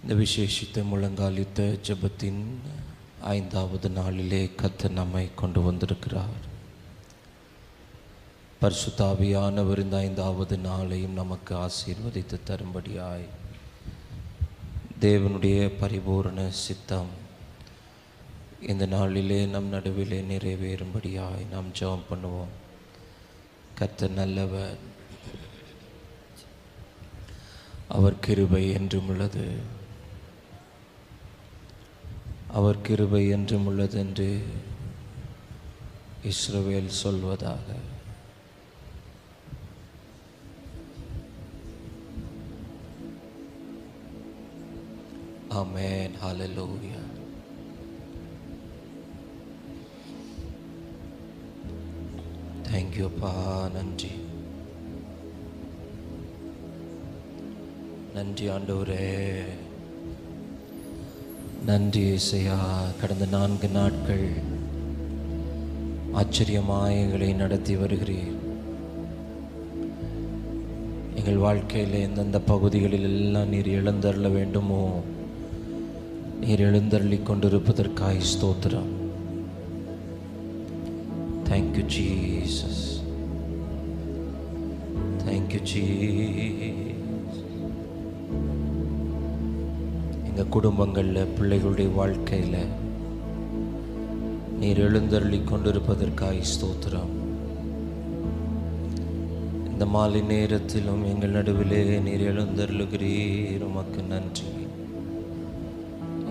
இந்த விசேஷித்த முழங்காலித்த ஜெபத்தின் 5வது நாளிலே கர்த்தர் நம்மை கொண்டு வந்திருக்கிறார். பரிசுத்த ஆவியானவர் இந்த 5வது நாளையும் நமக்கு ஆசீர்வதித்து தரும்படியாய் தேவனுடைய பரிபூரண சித்தம் இந்த நாளிலே நம் நடுவிலே நிறைவேறும்படியாய் நாம் ஜெபம் பண்ணுவோம். கர்த்தர் நல்லவர், அவர் கிருபை என்றும் உள்ளது, அவர் கிருபை என்றும் உள்ளது என்று இஸ்ரவேல் சொல்வதாக. ஆமென். ஹல்லேலூயா. தேங்க்யூ அப்பா. நன்றி நன்றி ஆண்டவரே, நன்றி இயேசையா. கடந்த 4 நாட்கள் ஆச்சரியமாய் எங்களை நடத்தி வருகிறீர். எங்கள் வாழ்க்கையில் எந்தெந்த பகுதிகளில் எல்லாம் நீர் எழுந்தருள வேண்டுமோ நீர் எழுந்தருளி கொண்டிருப்பதற்காய் ஸ்தோத்திரம். Thank you Jesus, thank you Jesus. எங்கள் குடும்பங்களில், பிள்ளைகளுடைய வாழ்க்கையில் நீர் எழுந்தருளி கொண்டிருப்பதற்காய் ஸ்தோத்திரம். இந்த மாலை நேரத்திலும் எங்கள் நடுவிலே நீர் எழுந்தருளுகிறீர். உமக்கு நன்றி,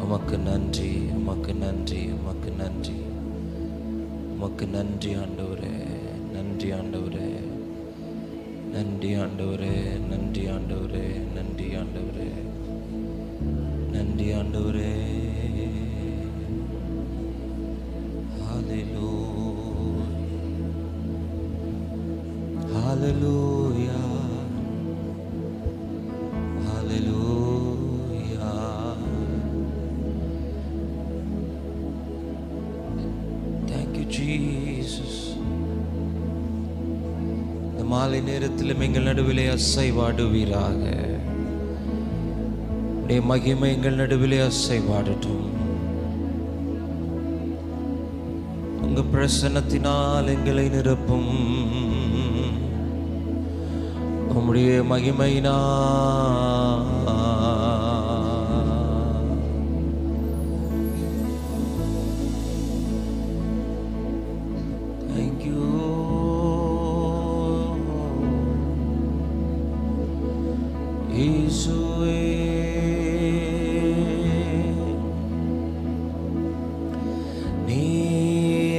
உமக்கு நன்றி, உமக்கு நன்றி, உமக்கு நன்றி, உமக்கு நன்றி ஆண்டவரே. நன்றி ஆண்டவரே, நன்றி ஆண்டவரே, நன்றி ஆண்டவரே, நன்றி ஆண்டவரே, நன்றி ஆண்டவரே. ஹல்லேலூயா, ஹல்லேலூயா, ஹல்லேலூயா. Thank you Jesus. இந்த மாலை நேரத்திலும் எங்கள் நடுவிலே அசைவாடுவீராக. மகிமை எங்கள் நடுவிலே அசைவாடட்டும். உங்க பிரசன்னத்தினால் எங்களை நிரப்பும். உம்முடைய மகிமையினால் Thank you இயேசுவே.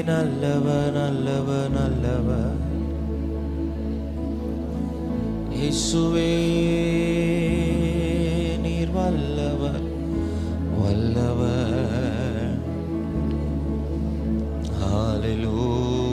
நல்லவர், நல்லவர், நல்லவர் இயேசுவே. நீர் வல்லவர், வல்லவர். ஹல்லேலூயா.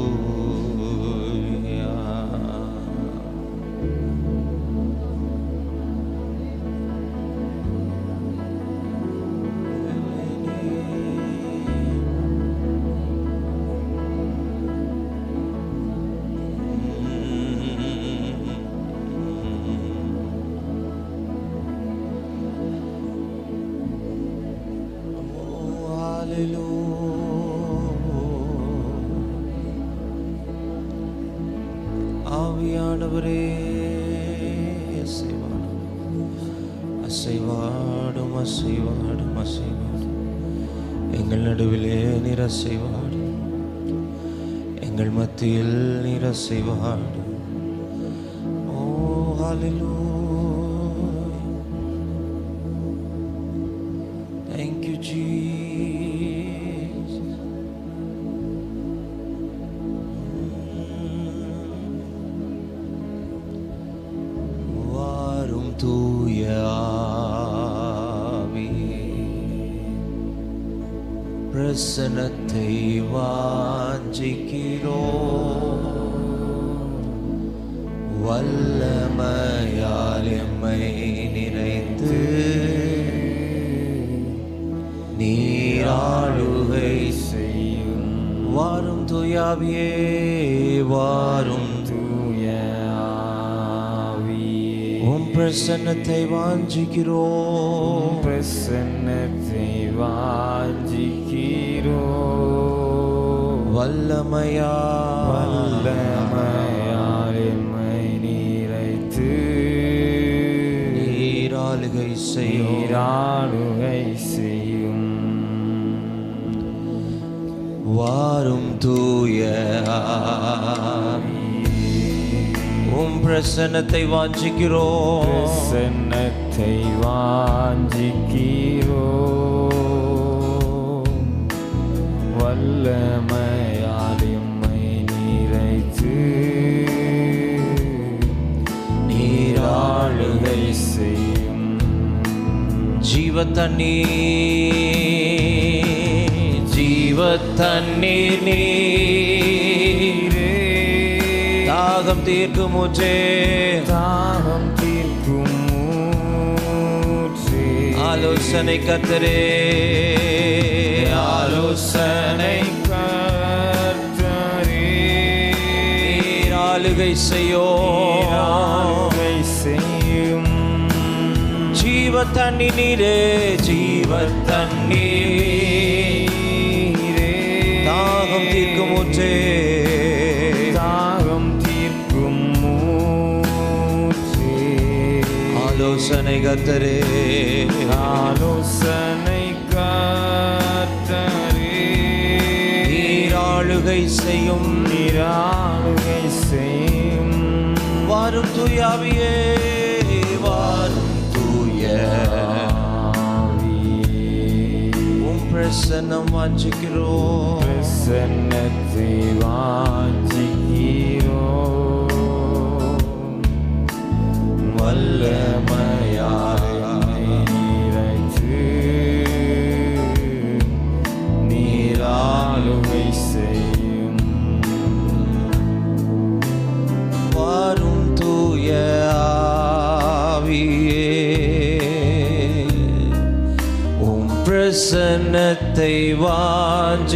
ஆவியானவரே அசைவாடும், அசைவாடும், அசைவாடும், அசைவாடும். எங்கள் நடுவிலே நீர் அசைவாடும், எங்கள் மத்தியில் நீர் அசைவாடும். ஓ ஹல்லேலூயா. Thank you Jesus. வாரும் தூய ஆவியே, பிரசன்னத்தை வாஞ்சிக்கிறோம். வல்லமையால் எம்மை நிறைந்து நீராளுகை செய்யும். வாரும் தூய ஆவியே, வாரும் தூய ஆவியே, உம் பிரசன்னத்தை வாஞ்சிக்கிறோம். பிரசன்னத்தை வாஞ்சிக்கிறோம். வல்லமையால் எம்மை நிறைத்து நீராளுகை செய்யும். வாரும் தூய உம் பிரசன்னத்தை வாஞ்சிக்கிறோம். பிரசன்னத்தை வாஞ்சிக்கிறோம். வல்லமையால் எம்மை நிறைத்து நீராளுகை செய்யும். ஜீவ தண்ணீர் நீரே, தாகம் தீர்க்கும் ஊற்றே, தாகம் தீர்க்கும் ஊற்றே. ஆலோசனை கர்த்தரே, ஆலோசனை கர்த்தரே. நீராளுகை செய்யும். ஜீவ தண்ணீர் நீரே, ஜீவ தண்ணீரே, தாகம் தீர்க்கும் ஊற்றே, தாகம் தீர்க்கும் ஊற்றே. ஆலோசனை கர்த்தரே, ஆலோசனை கர்த்தரே. நீராளுகை செய்யும். நீராளுகை செய்யும். வாரும் தூயாவியே, வாரும் தூய உம் பிரசன்னம் வாஞ்சிக்கிறோம். பிரசன்னத்தை வாஞ்சிக்கிறோம். வல்லமையால் நிறைத்து நீராளுகை செய்யும். வாரும் தூய ஆவியே, உம் பிரசன்னத்தை வாஞ்சிக்கிறோம்.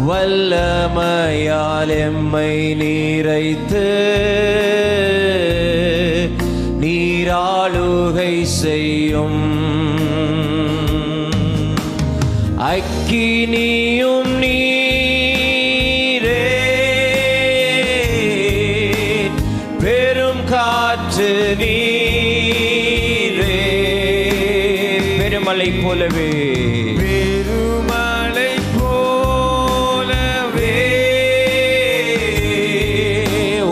வல்லமையால் எம்மை நிறைத்து நீராளுகை செய்யும். அக்கினியும் நீரே, பெரும் காற்று நீரே, பெருமலை போலவே, பெருமழை போலவே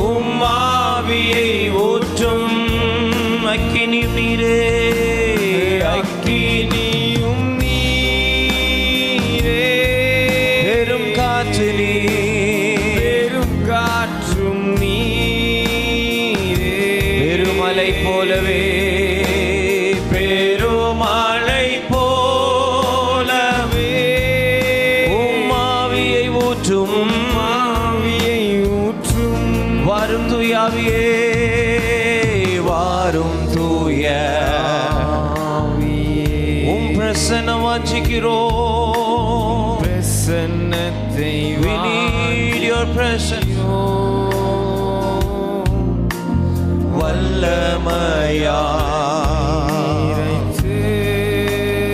உம் ஆவியை ஊற்றும். அக்கினியும் நீரே, அக்கினியும் நீரே, பெரும் காற்று நீர், பெரும் காற்றும் நீரே, பெருமலை போலவே, பெருமலை போலவே உம் ஆவியை ஊற்றும். ஆவியை ஊற்றும். வாரும் தூயாவியே, வாரும் தூய உம் பிரசன்னம் வாஞ்சிக்கிறோம். பிரசன்னத்தை We need your presence. வல்லமையால்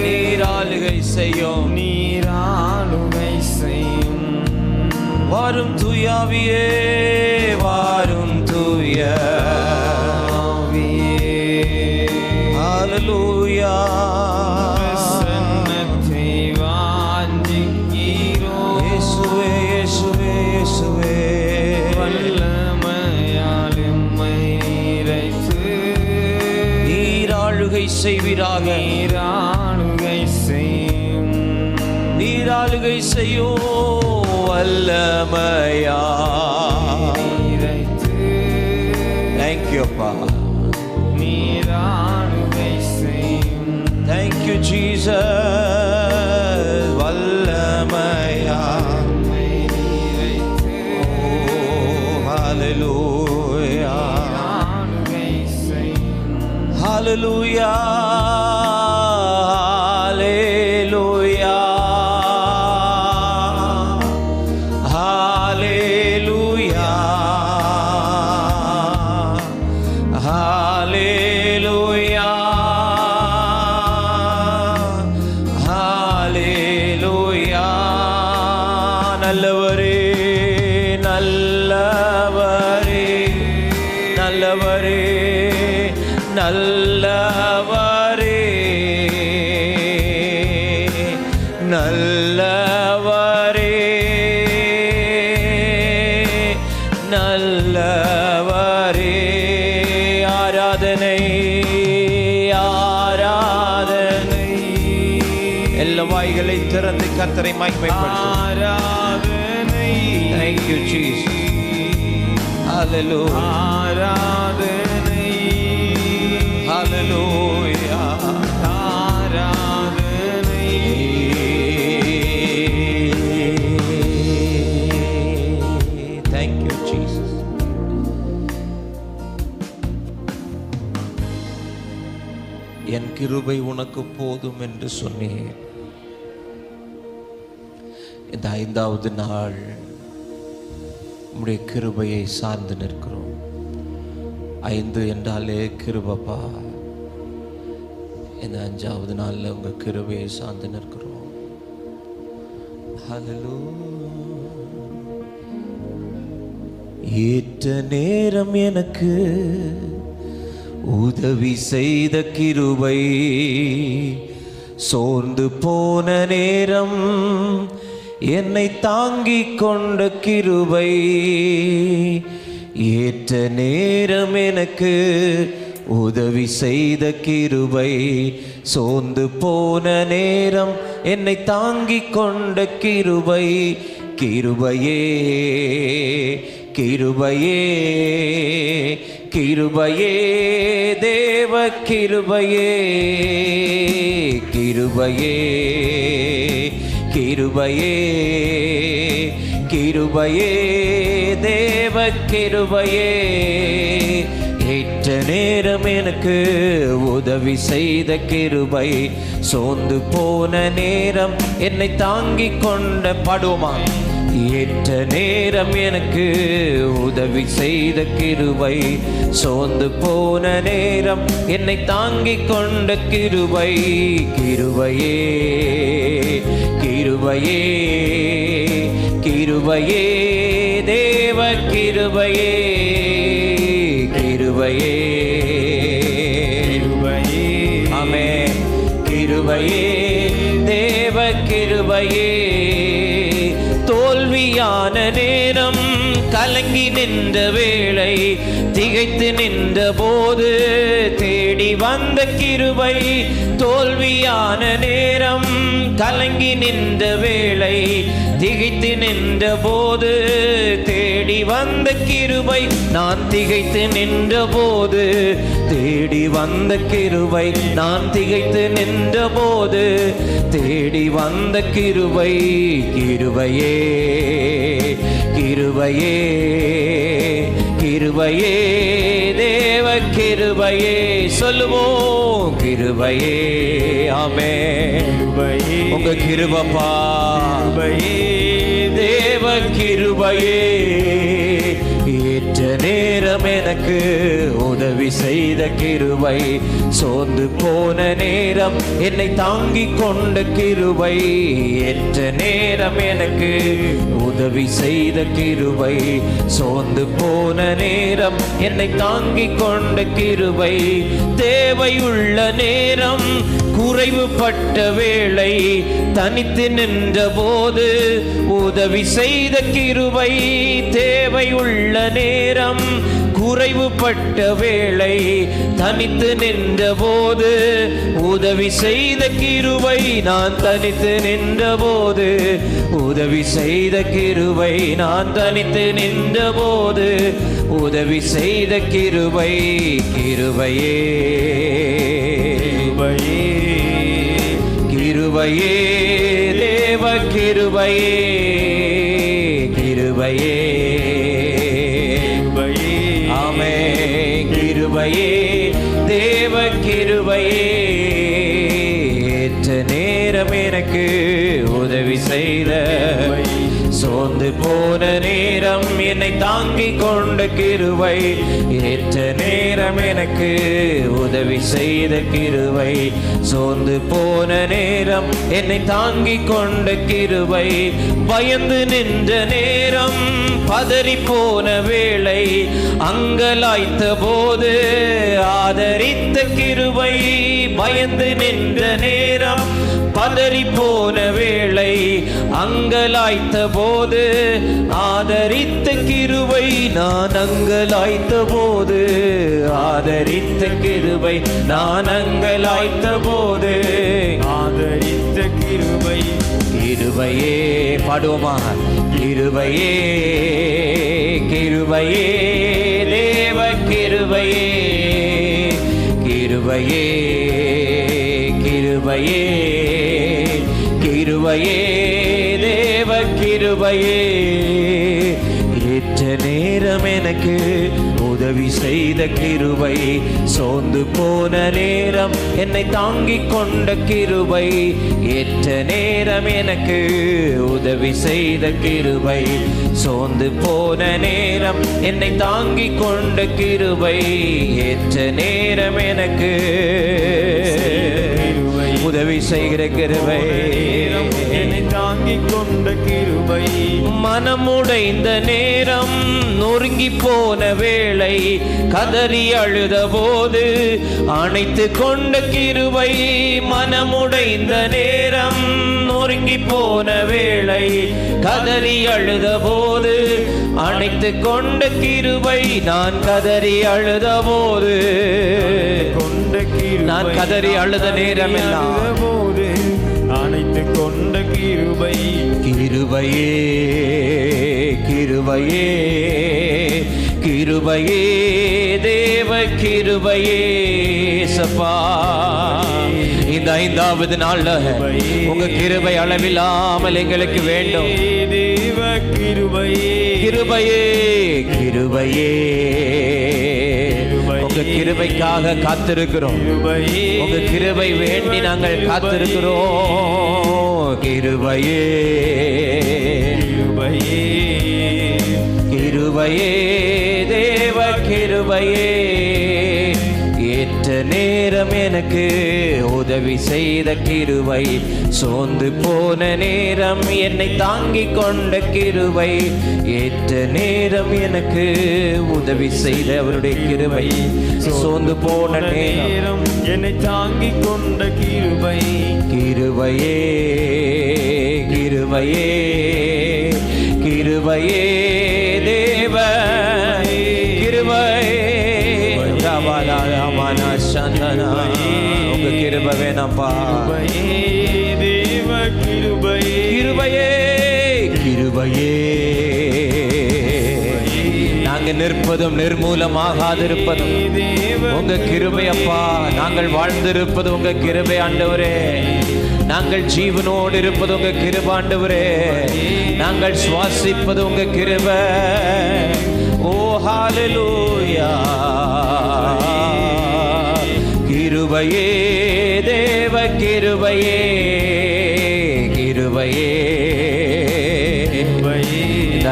நீராளுகை செய்யும். நீராளுகை செய்யும். வாரும் தூயாவியே, வாரும் தூய ஆவியே, ஹல்லேலூயா. பிரசன்னத்தை வாஞ்சிக்கிறோம். இயேசுவே, இயேசுவே, இயேசுவே. வல்லமையால் எம்மை நிறைத்து நீராளுகை செய்வீராக. நீராளுகை செய்யும். நீராளுகை செய்யும். வல்லமையா நிறைத்து Thank you, அப்பா. நீராளுகை செய்யும். Thank you, Jesus. வல்லமையா. எம்மை நிறைத்து Hallelujah. நீராளுகை செய்யும். Hallelujah. Hallelujah. Hallelujah. நல்லவரே நல்லவரே நல்லவரே நல்லவரே. ஆராதனை ஆராதனை. எல்லா வாய்களை திறந்து கர்த்தரை மகிமைப்படுத்தும். ஆராதனை. Thank you Jesus. Hallelujah. ஆராதனை. Hallelujah. ஆராதனை. Thank you Jesus. என் கிருபை உனக்கு போதும் என்று சொன்னேன். இந்த 5வது நாள் உம்முடைய கிருபையை சார்ந்து நிற்கிறோம். 5 என்றாலே கிருபப்பா. இந்த 5வது நாளில் உங்கள் கிருபையை சார்ந்து நிற்கிறோம். ஏற்ற நேரம் எனக்கு உதவி செய்த கிருபை, சோர்ந்து போன நேரம் என்னை தாங்கிக் கொண்ட கிருபை. ஏற்ற நேரம் எனக்கு உதவி செய்த கிருபை, சோர்ந்து போன நேரம் என்னை தாங்கிக் கொண்ட கிருபை. கிருபையே கிருபையே கிருபையே தேவ கிருபையே கிருபையே கிருபையே கிருபையே தேவ கிருபையே. ஏற்ற நேரம் எனக்கு உதவி செய்த கிருபை, சோர்ந்து போன நேரம் என்னை தாங்கிக் கொண்ட பாடுவோமா. ஏற்ற நேரம் எனக்கு உதவி செய்த கிருபை, சோர்ந்து போன நேரம் என்னை தாங்கிக் கொண்ட கிருபை. கிருபையே கிருபையே கிருபையே தேவ கிருபையே கிருபையே கிருபையே. ஆமென். கிருபையே தேவ கிருபையே. தோல்வியான நேரம், கலங்கி நின்ற வேளை, திகைத்து நின்ற போது தேடி வந்த கிருபை. தோல்வியான நேரம், கலங்கி நின்ற வேளை, திகைத்து நின்ற போது தேடி வந்த கிருபை. நான் திகைத்து நின்ற போது தேடி வந்த கிருபை. நான் திகைத்து நின்ற போது தேடி வந்த கிருபை. கிருபையே கிருபையே கிருபையே தேவ கிருபையே. சொல்லுவோம் கிருபையே. ஆமென். கிருபையே. உங்க கிருபப்பா. கிருபையே தேவ கிருபையே. ஏற்ற நேரம் எனக்கு உதவி செய்த கிருபை, சோர்ந்து போன நேரம் என்னை தாங்கிக் கொண்ட கிருபை. ஏற்ற நேரம் எனக்கு உதவி செய்த கிருபை, சோர்ந்து போன நேரம் என்னை தாங்கிக் கொண்ட கிருபை. தேவையுள்ள நேரம், குறைவுபட்ட வேளை, தனித்து நின்ற போது உதவி செய்த கிருபை. தேவையுள்ள நேரம், குறைவுபட்ட வேளை, தனித்து நின்ற போது உதவி செய்த கிருபை. நான் தனித்து நின்ற போது உதவி செய்த கிருபை. நான் தனித்து நின்ற போது உதவி செய்த கிருபை. கிருபையே கிருபையே தேவ கிருபையே கிருபையே. ஆமென். கிருபையே தேவ கிருபையே. ஏற்ற நேரம் எனக்கு உதவி செய்த, சோர்ந்து போன நேரம் என்னை தாங்கிக் கொண்ட கிருபை, ஏற்ற நேரம் எனக்கு உதவி செய்த கிருபை. சோர்ந்து போன நேரம் என்னை தாங்கிக் கொண்ட கிருபை, பயந்து நின்ற நேரம் பதறி போன வேளை, அங்கலாய்த்த போது ஆதரித்த கிருபை. பயந்து நின்ற நேரம் பதறி போன வேளை, அங்கலாய்த்த போது ஆதரித்த கிருபை. நான் அங்கலாய்த்த போது ஆதரித்த கிருபை, நான் அங்கலாய்த்த போது ஆதரித்த கிருபை. கிருபையே பாடுவோமா? கிருபையே கிருபையே தேவ கிருபையே, கிருபையே கிருபையே கிருபையே தேவ கிருபையே. ஏற்ற நேரம் எனக்கு உதவி செய்த கிருபை, சோர்ந்து போன நேரம் என்னை தாங்கிக் கொண்ட கிருபை. ஏற்ற நேரம் எனக்கு உதவி செய்த கிருபை, சோர்ந்து போன நேரம் என்னை தாங்கிக் கொண்ட கிருபை. ஏற்ற நேரம் எனக்கு உதவி செய்கிற கிருபை, என்னை தாங்கிக் கொண்ட கிருபை. மனமுடைந்த நேரம் நொறுங்கி போன வேளை, கதறி அழுத போது அணைத்து கொண்ட கிருபை. மனமுடைந்த நேரம் நொறுங்கி போன வேளை, கதறி அழுத போது அணைத்து கொண்ட கிருபை. நான் கதறி அழுத போது, நான் கதறி அழுத நேரம் எல்லாம் போது அணைத்து கொண்ட கிருபை. கிருபையே கிருபையே கிருபையே தேவ கிருபையே. சப்பா, இந்த 5வது நாள்ல உங்க கிருபை அளவில்லாமல் எங்களுக்கு வேண்டும். தேவ கிருபையே கிருபையே கிருபையே, உங்க கிருபைக்காக காத்திருக்கிறோம். உங்க கிருபை வேண்டி நாங்கள் காத்திருக்கிறோம். கிருபையே கிருபையே கிருபையே தேவ கிருபையே. ஏற்ற நேரம் எனக்கு உதவி செய்த கிருபை, சோர்ந்து போன நேரம் என்னை தாங்கிக் கொண்ட கிருபை. ஏற்ற நேரம் எனக்கு உதவி செய்த அவருடைய கிருபை, சோர்ந்து போன நேரம் என்னை தாங்கிக் கொண்ட கிருபை. கிருபையே கிருபையே கிருபையே தேவ கிருபையே. உங்க கிருபை வேணாம்பா. தேவ கிருபையே கிருபையே கிருபையே. நாங்க நிற்பதும் நிர்மூலமாகாதிருப்பதும் உங்க கிருபை அப்பா. நாங்கள் வாழ்ந்திருப்பது உங்க கிருபை ஆண்டவரே. நாங்கள் ஜீவனோடு இருப்பது உங்க கிருபை ஆண்டவரே. நாங்கள் சுவாசிப்பது உங்க கிருபை. ஓ ஹalleluya. கிருபையே தேவ கிருபையே கிருபையே.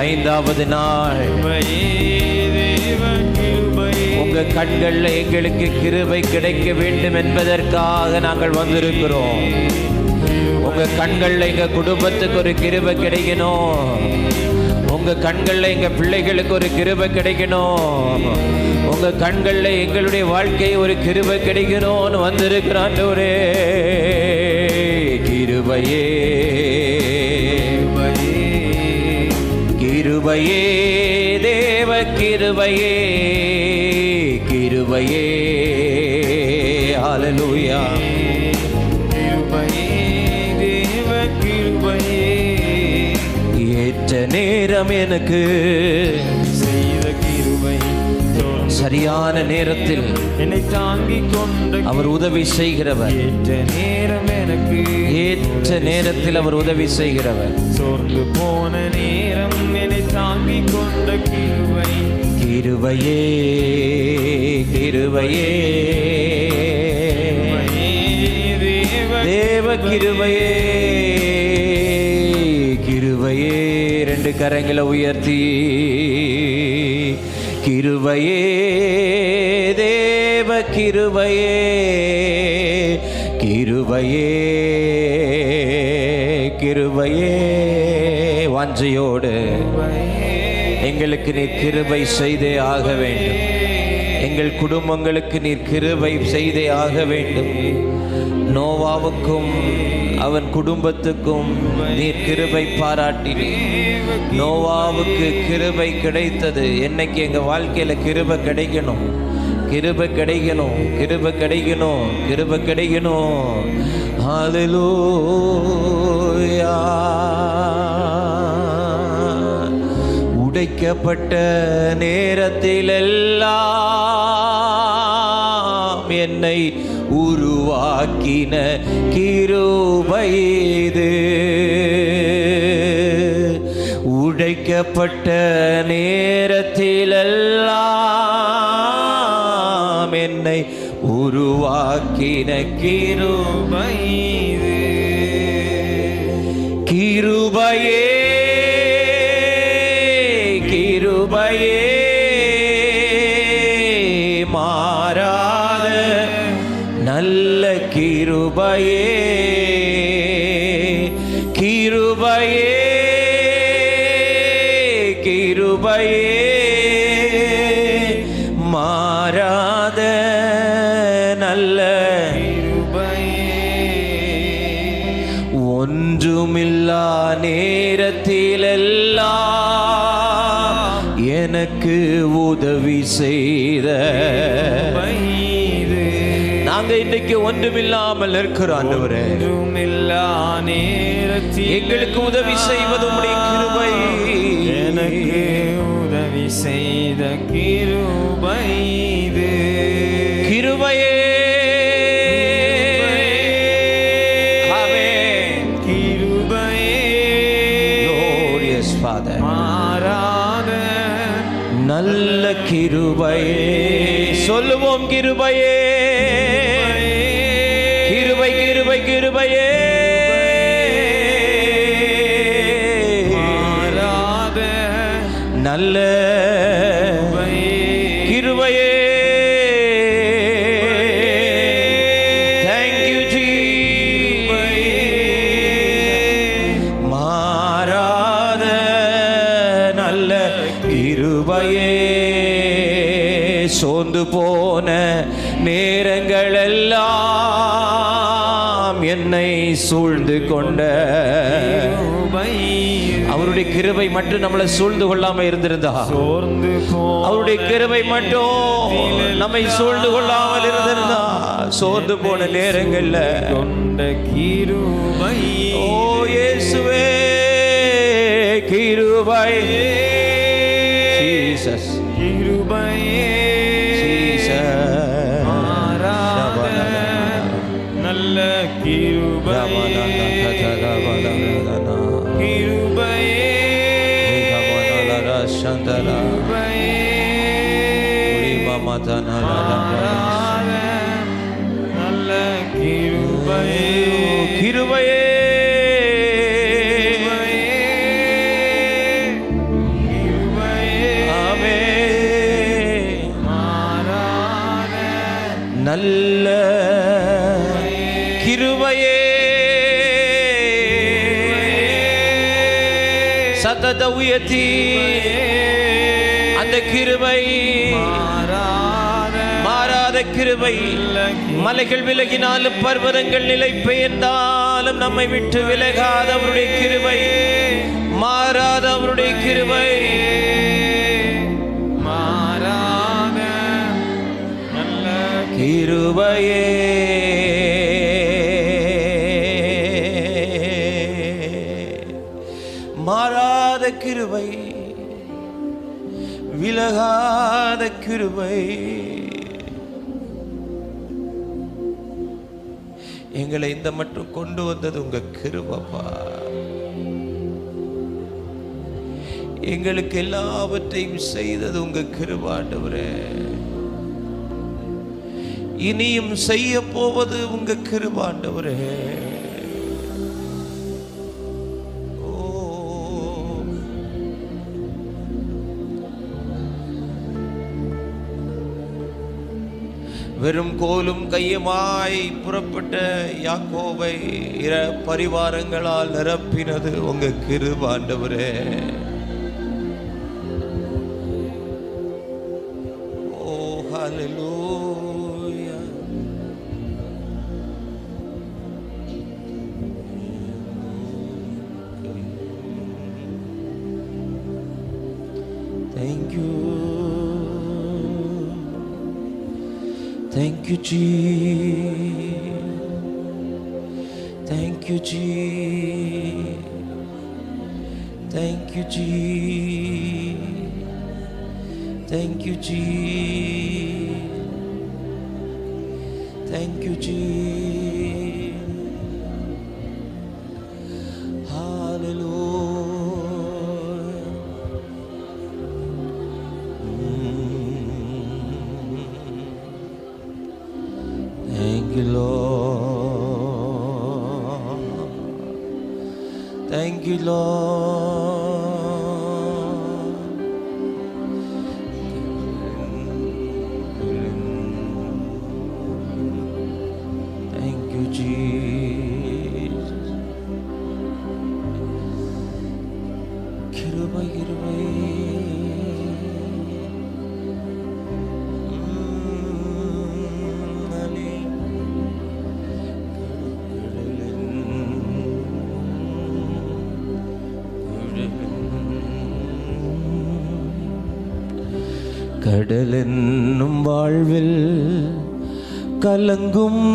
5வது நாள் உங்க கண்கள்ல எங்களுக்கு கிருபை கிடைக்க வேண்டும் என்பதற்காக நாங்கள் வந்திருக்கிறோம். உங்க கண்கள்ல எங்க குடும்பத்துக்கு ஒரு கிருபை கிடைக்கணும். உங்க கண்கள்ல எங்க பிள்ளைகளுக்கு ஒரு கிருபை கிடைக்கணும். உங்க கண்கள்ல எங்களுடைய வாழ்க்கை ஒரு கிருபை கிடைக்கணும்னு வந்திருக்கிறான். ஒரே கிருபையே கிருபையே தேவ கிருபையே கிருபையே. ஹalleluya. ஏற்ற நேரம் எனக்கு செய்த கிருபை, சரியான நேரத்தில் என்னை தாங்கிக் கொண்ட அவர் உதவி செய்கிறவர். ஏற்ற நேரம் எனக்கு ஏற்ற நேரத்தில் அவர் உதவி செய்கிறவர். சோர்ந்து போன நேரம் என்னை தாங்கிக் கொண்ட கிருபை. கிருபையே கிருபையே தேவ கிருபையே கிருபையே. 2 2 கரங்களை உயர்த்தி கிருபையே தேவ கிருபையே கிருபையே கிருபையே வாஞ்சையோடு எங்களுக்கு நீர் கிருபை செய்தே ஆக வேண்டும். எங்கள் குடும்பங்களுக்கு நீர் கிருபை செய்தே ஆக வேண்டும். நோவாவுக்கும் அவன் குடும்பத்துக்கும் நீர் கிருபை பாராட்டினீர். நோவாவுக்கு கிருபை கிடைத்தது. என்னைக்கு எங்கள் வாழ்க்கையில் கிருபை கிடைக்கணும், கிருபை கிடைக்கணும், கிருபை கிடைக்கணும், கிருபை கிடைக்கணும். ஹல்லேலூயா. உடைக்கப்பட்ட நேரத்திலெல்லாம் என்னை உருவாக்கின கிருபை இது. உடைக்கப்பட்ட நேரத்திலெல்லாம் என்னை உருவாக்கின கிருபை இது. கிருபையே கிருபையே மாறாத நல்ல கிருபையே கிருபையே கிருபையே மாறாத நல்ல கிருபையே. ஒன்றுமில்லா நேரத்திலெல்லாம் எனக்கு உதவி செய்த. நாங்க இன்னைக்கு ஒன்றுமில்லாமல் இருக்கிறோம் ஆண்டவரே. எங்களுக்கு உதவி செய்வது உம்முடைய கிருபை. எனக்கு உதவி செய்த கிருபை இது. கிருபையே ஆமென். கிருபையே glorious Father. மாறாத நல்ல கிருபையே. சொல்லுவோம் கிருபையே கிருபை கிருபை கிருபையே மாறாத நல்ல கிருபையே. Thank you Jesus. மாறாத நல்ல கிருபையே. சோர்ந்து போன நேரங்கள் எல்லாம் என்னை சூழ்ந்து கொண்ட அவருடைய கிருபை மட்டும் நம்மளை சூழ்ந்து கொள்ளாம இருந்திருந்தா, அவருடைய கிருபை மட்டும் நம்மை சூழ்ந்து கொள்ளாமல் இருந்திருந்தா, சோர்ந்து போன நேரங்கள்ல கொண்ட கிருபை. ஓ இயேசுவே கிருபை. ஜீசஸ் கிருபையே நல்ல கிருபையே. கிருபையே நல்ல கிருபையே. கிருபையே நல்ல கிருபையே. சத்தத்தை உயர்த்தி அந்த கிருபை மாறாத கிருபை. மலைகள் விலகினாலும் பர்வதங்கள் நிலை பெயர்ந்தாலும் நம்மை விட்டு விலகாத அவருடைய கிருபை, மாறாத அவருடைய கிருபை. கிருபையே மாறாத கிருபை, விலகாத கிருபை. எங்களை இந்த மட்டும் கொண்டு வந்தது உங்க கிருபைப்பா. எங்களுக்கு எல்லாவற்றையும் செய்தது உங்க கிருபை ஆண்டவரே. இனியும் செய்ய போவது உங்க கிருபை ஆண்டவரே. ஓ வெறும் கோலும் கையுமாய் புறப்பட்ட யாக்கோபை பரிவாரங்களால் நிரப்பினது உங்க கிருபை ஆண்டவரே. ஓ ஹல்லேலூயா. Thank you. Thank you, Jesus. Thank you, Jesus. Thank you, Jesus. Thank you, Jesus. Thank you, Jesus. Hallelujah. Thank you, Lord. Thank you, Lord. Thank you, Jesus. கிருபை கிருபை. கடலென்னும் வாழ்வில் கலங்கும்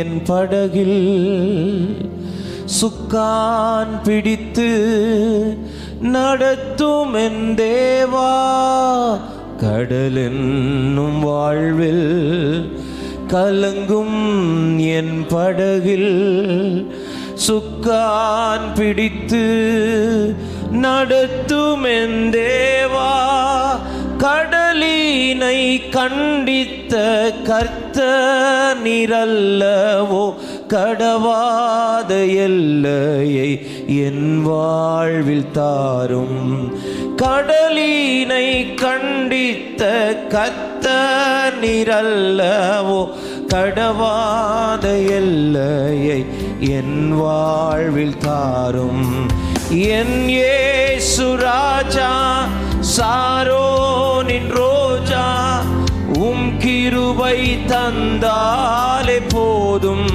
என் படகில் சுக்கான் பிடித்து நடத்தும் என் தேவா. கடலென்னும் வாழ்வில் கலங்கும் என் படகில் சுக்கான் பிடித்து நடத்தும் என் தேவா. கடலினை கண்டித்த கர்த்தர் நீரல்லவோ, கடவாத எல்லையை என் வாழ்வில் தாரும். கடலினை கண்டித்த கர்த்தர் நீரல்லவோ, கடவாத எல்லையை என் வாழ்வில் தாரும். என் இயேசு ராஜா, சாரோனின் ரோஜா, உம் கிருபை தந்தாலே போதும்.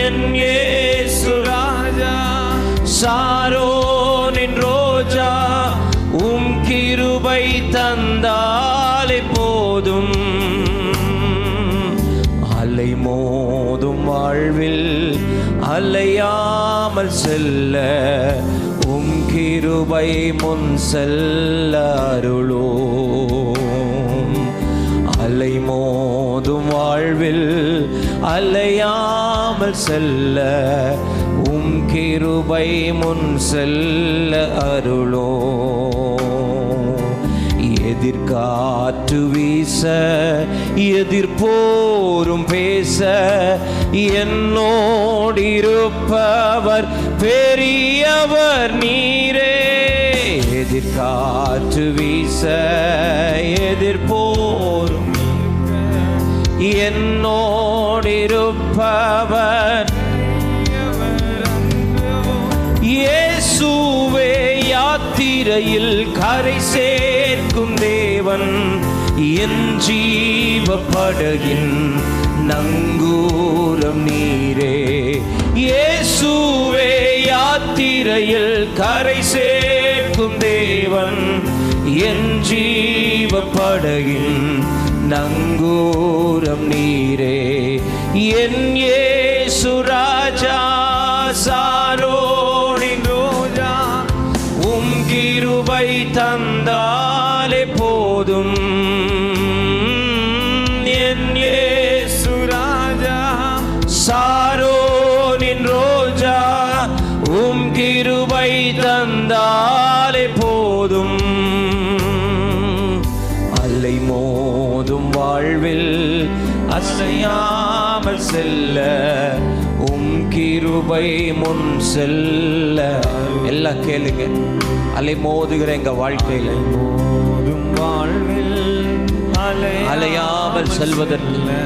என் இயேசு ராஜா, சாரோனின் ரோஜா, உம் கிருபை தந்தாலே போதும். அலை மோதும் வாழ்வில் அலையாமல் செல்ல உம் கிருபை முன் செல்ல அருளும். அலை மோதும் வாழ்வில் அலையாமல் செல்ல உம் கிருபை முன் செல்ல அருளும். எதிர்காற்று வீச எதிர்போரும் பேச என்னோடிருப்பவர் பெரியவர் நீரே. எதிர்காற்று வீச எதிர்போரும் என்னோடிருப்பவர் இயேசுவே. யாத்திரையில் கரை சேர்க்கும் தேவன், என் ஜீவ படகின் நங்கூரம் நீரே. இயேசுவே யாத்திரையில் கரை சேர்க்கும் தேவன், என் ஜீவ படகின் நங்கூரம் நீரே. என் இயேசு ராஜா, சாரோனின் ரோஜா, உம் கிருபை தந்தாலே போதும். என் இயேசு ராஜா, சாரோனின் ரோஜா, உம் கிருபை தந்தாலே போதும். அலை மோதும் வாழ்வில் அசையாமல் செல்ல உம் கிருபை முன் செல்ல. எல்லாம் கேளுங்க. அலை மோதுகிற எங்க வாழ்க்கையில மோதும் வாழ்வில் அலையாமல் செல்வதற்கு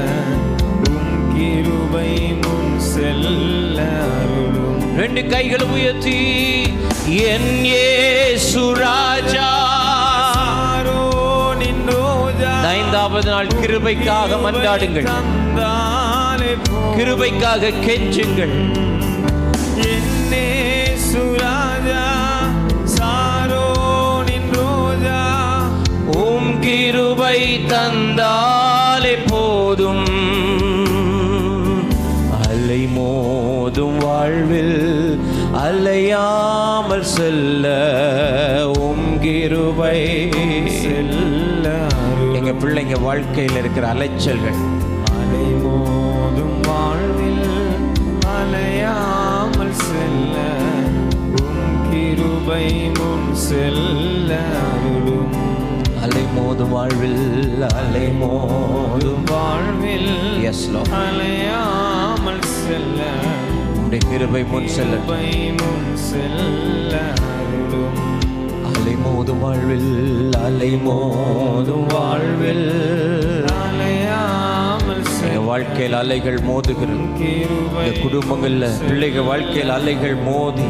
உம் கிருபை முன் செல்ல அருளும். ரெண்டு கைகளை உயர்த்தி என் இயேசு ராஜா. சாரோனின் ரோஜா 5வது நாள் கிருபைக்காக மன்றாடுங்கள், தந்தாலே போதும். கிருபைக்காக கெஞ்சுங்கள். என் இயேசு ராஜா சாரோனின் ரோஜா உம் கிருபை தந்தாலே போதும். அலை மோதும் வாழ்வில் அலையாமல் செல்ல உம் கிருபை செல்ல அருளும். எங்க பிள்ளைங்க வாழ்க்கையில் இருக்கிற அலைச்சல்கள், அலை மோதும் வாழ்வில் அலையாமல் செல்ல உம் கிருபை முன் செல்ல அருளும். அலை மோதும் வாழ்வில் அலை மோதும் வாழ்வில் Yes, Lord. அலையாமல் செல்ல உம்முடைய கிருபை முன் செல்ல. கிருபை முன் செல்ல அருளும். அலை மோதும் வாழ்வில் அலை மோதும் வாழ்வில் அலையாமல் எங்க செல்ல வாழ்க்கையில் அலைகள் மோதுகிறது. கிருபை எங்க குடும்பங்கள்ல பிள்ளைகள் வாழ்க்கையில் அலைகள் மோதி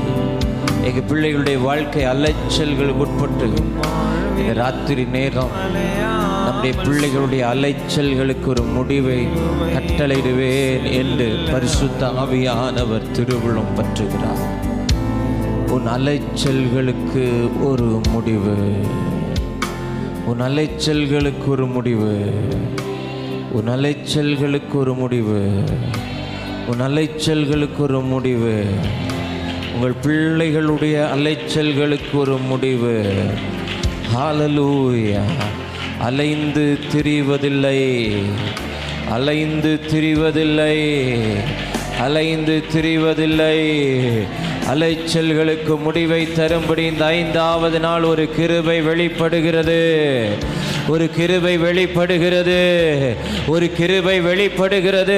எங்க பிள்ளைகளுடைய வாழ்க்கை அலைச்சல்களுக்கு உட்பட்டு இந்த ராத்திரி நேரம் நம்முடைய பிள்ளைகளுடைய அலைச்சல்களுக்கு ஒரு முடிவை கட்டளையிடுவேன் என்று பரிசுத்த ஆவியானவர் திருவுளம் பற்றுகிறார். உன் அலைச்சல்களுக்கு ஒரு முடிவு, உன் அலைச்சல்களுக்கு ஒரு முடிவு, உன் அலைச்சல்களுக்கு ஒரு முடிவு, உன் அலைச்சல்களுக்கு ஒரு முடிவு, உங்கள் பிள்ளைகளுடைய அலைச்சல்களுக்கு ஒரு முடிவு. ஹல்லேலூயா. அலைந்து திரிவதில்லை, அலைந்து திரிவதில்லை, அலைந்து திரிவதில்லை. அலைச்சல்களுக்கு முடிவை தரும்படி இந்த 5வது நாள் ஒரு கிருபை வெளிப்படுகிறது, ஒரு கிருபை வெளிப்படுகிறது, ஒரு கிருபை வெளிப்படுகிறது,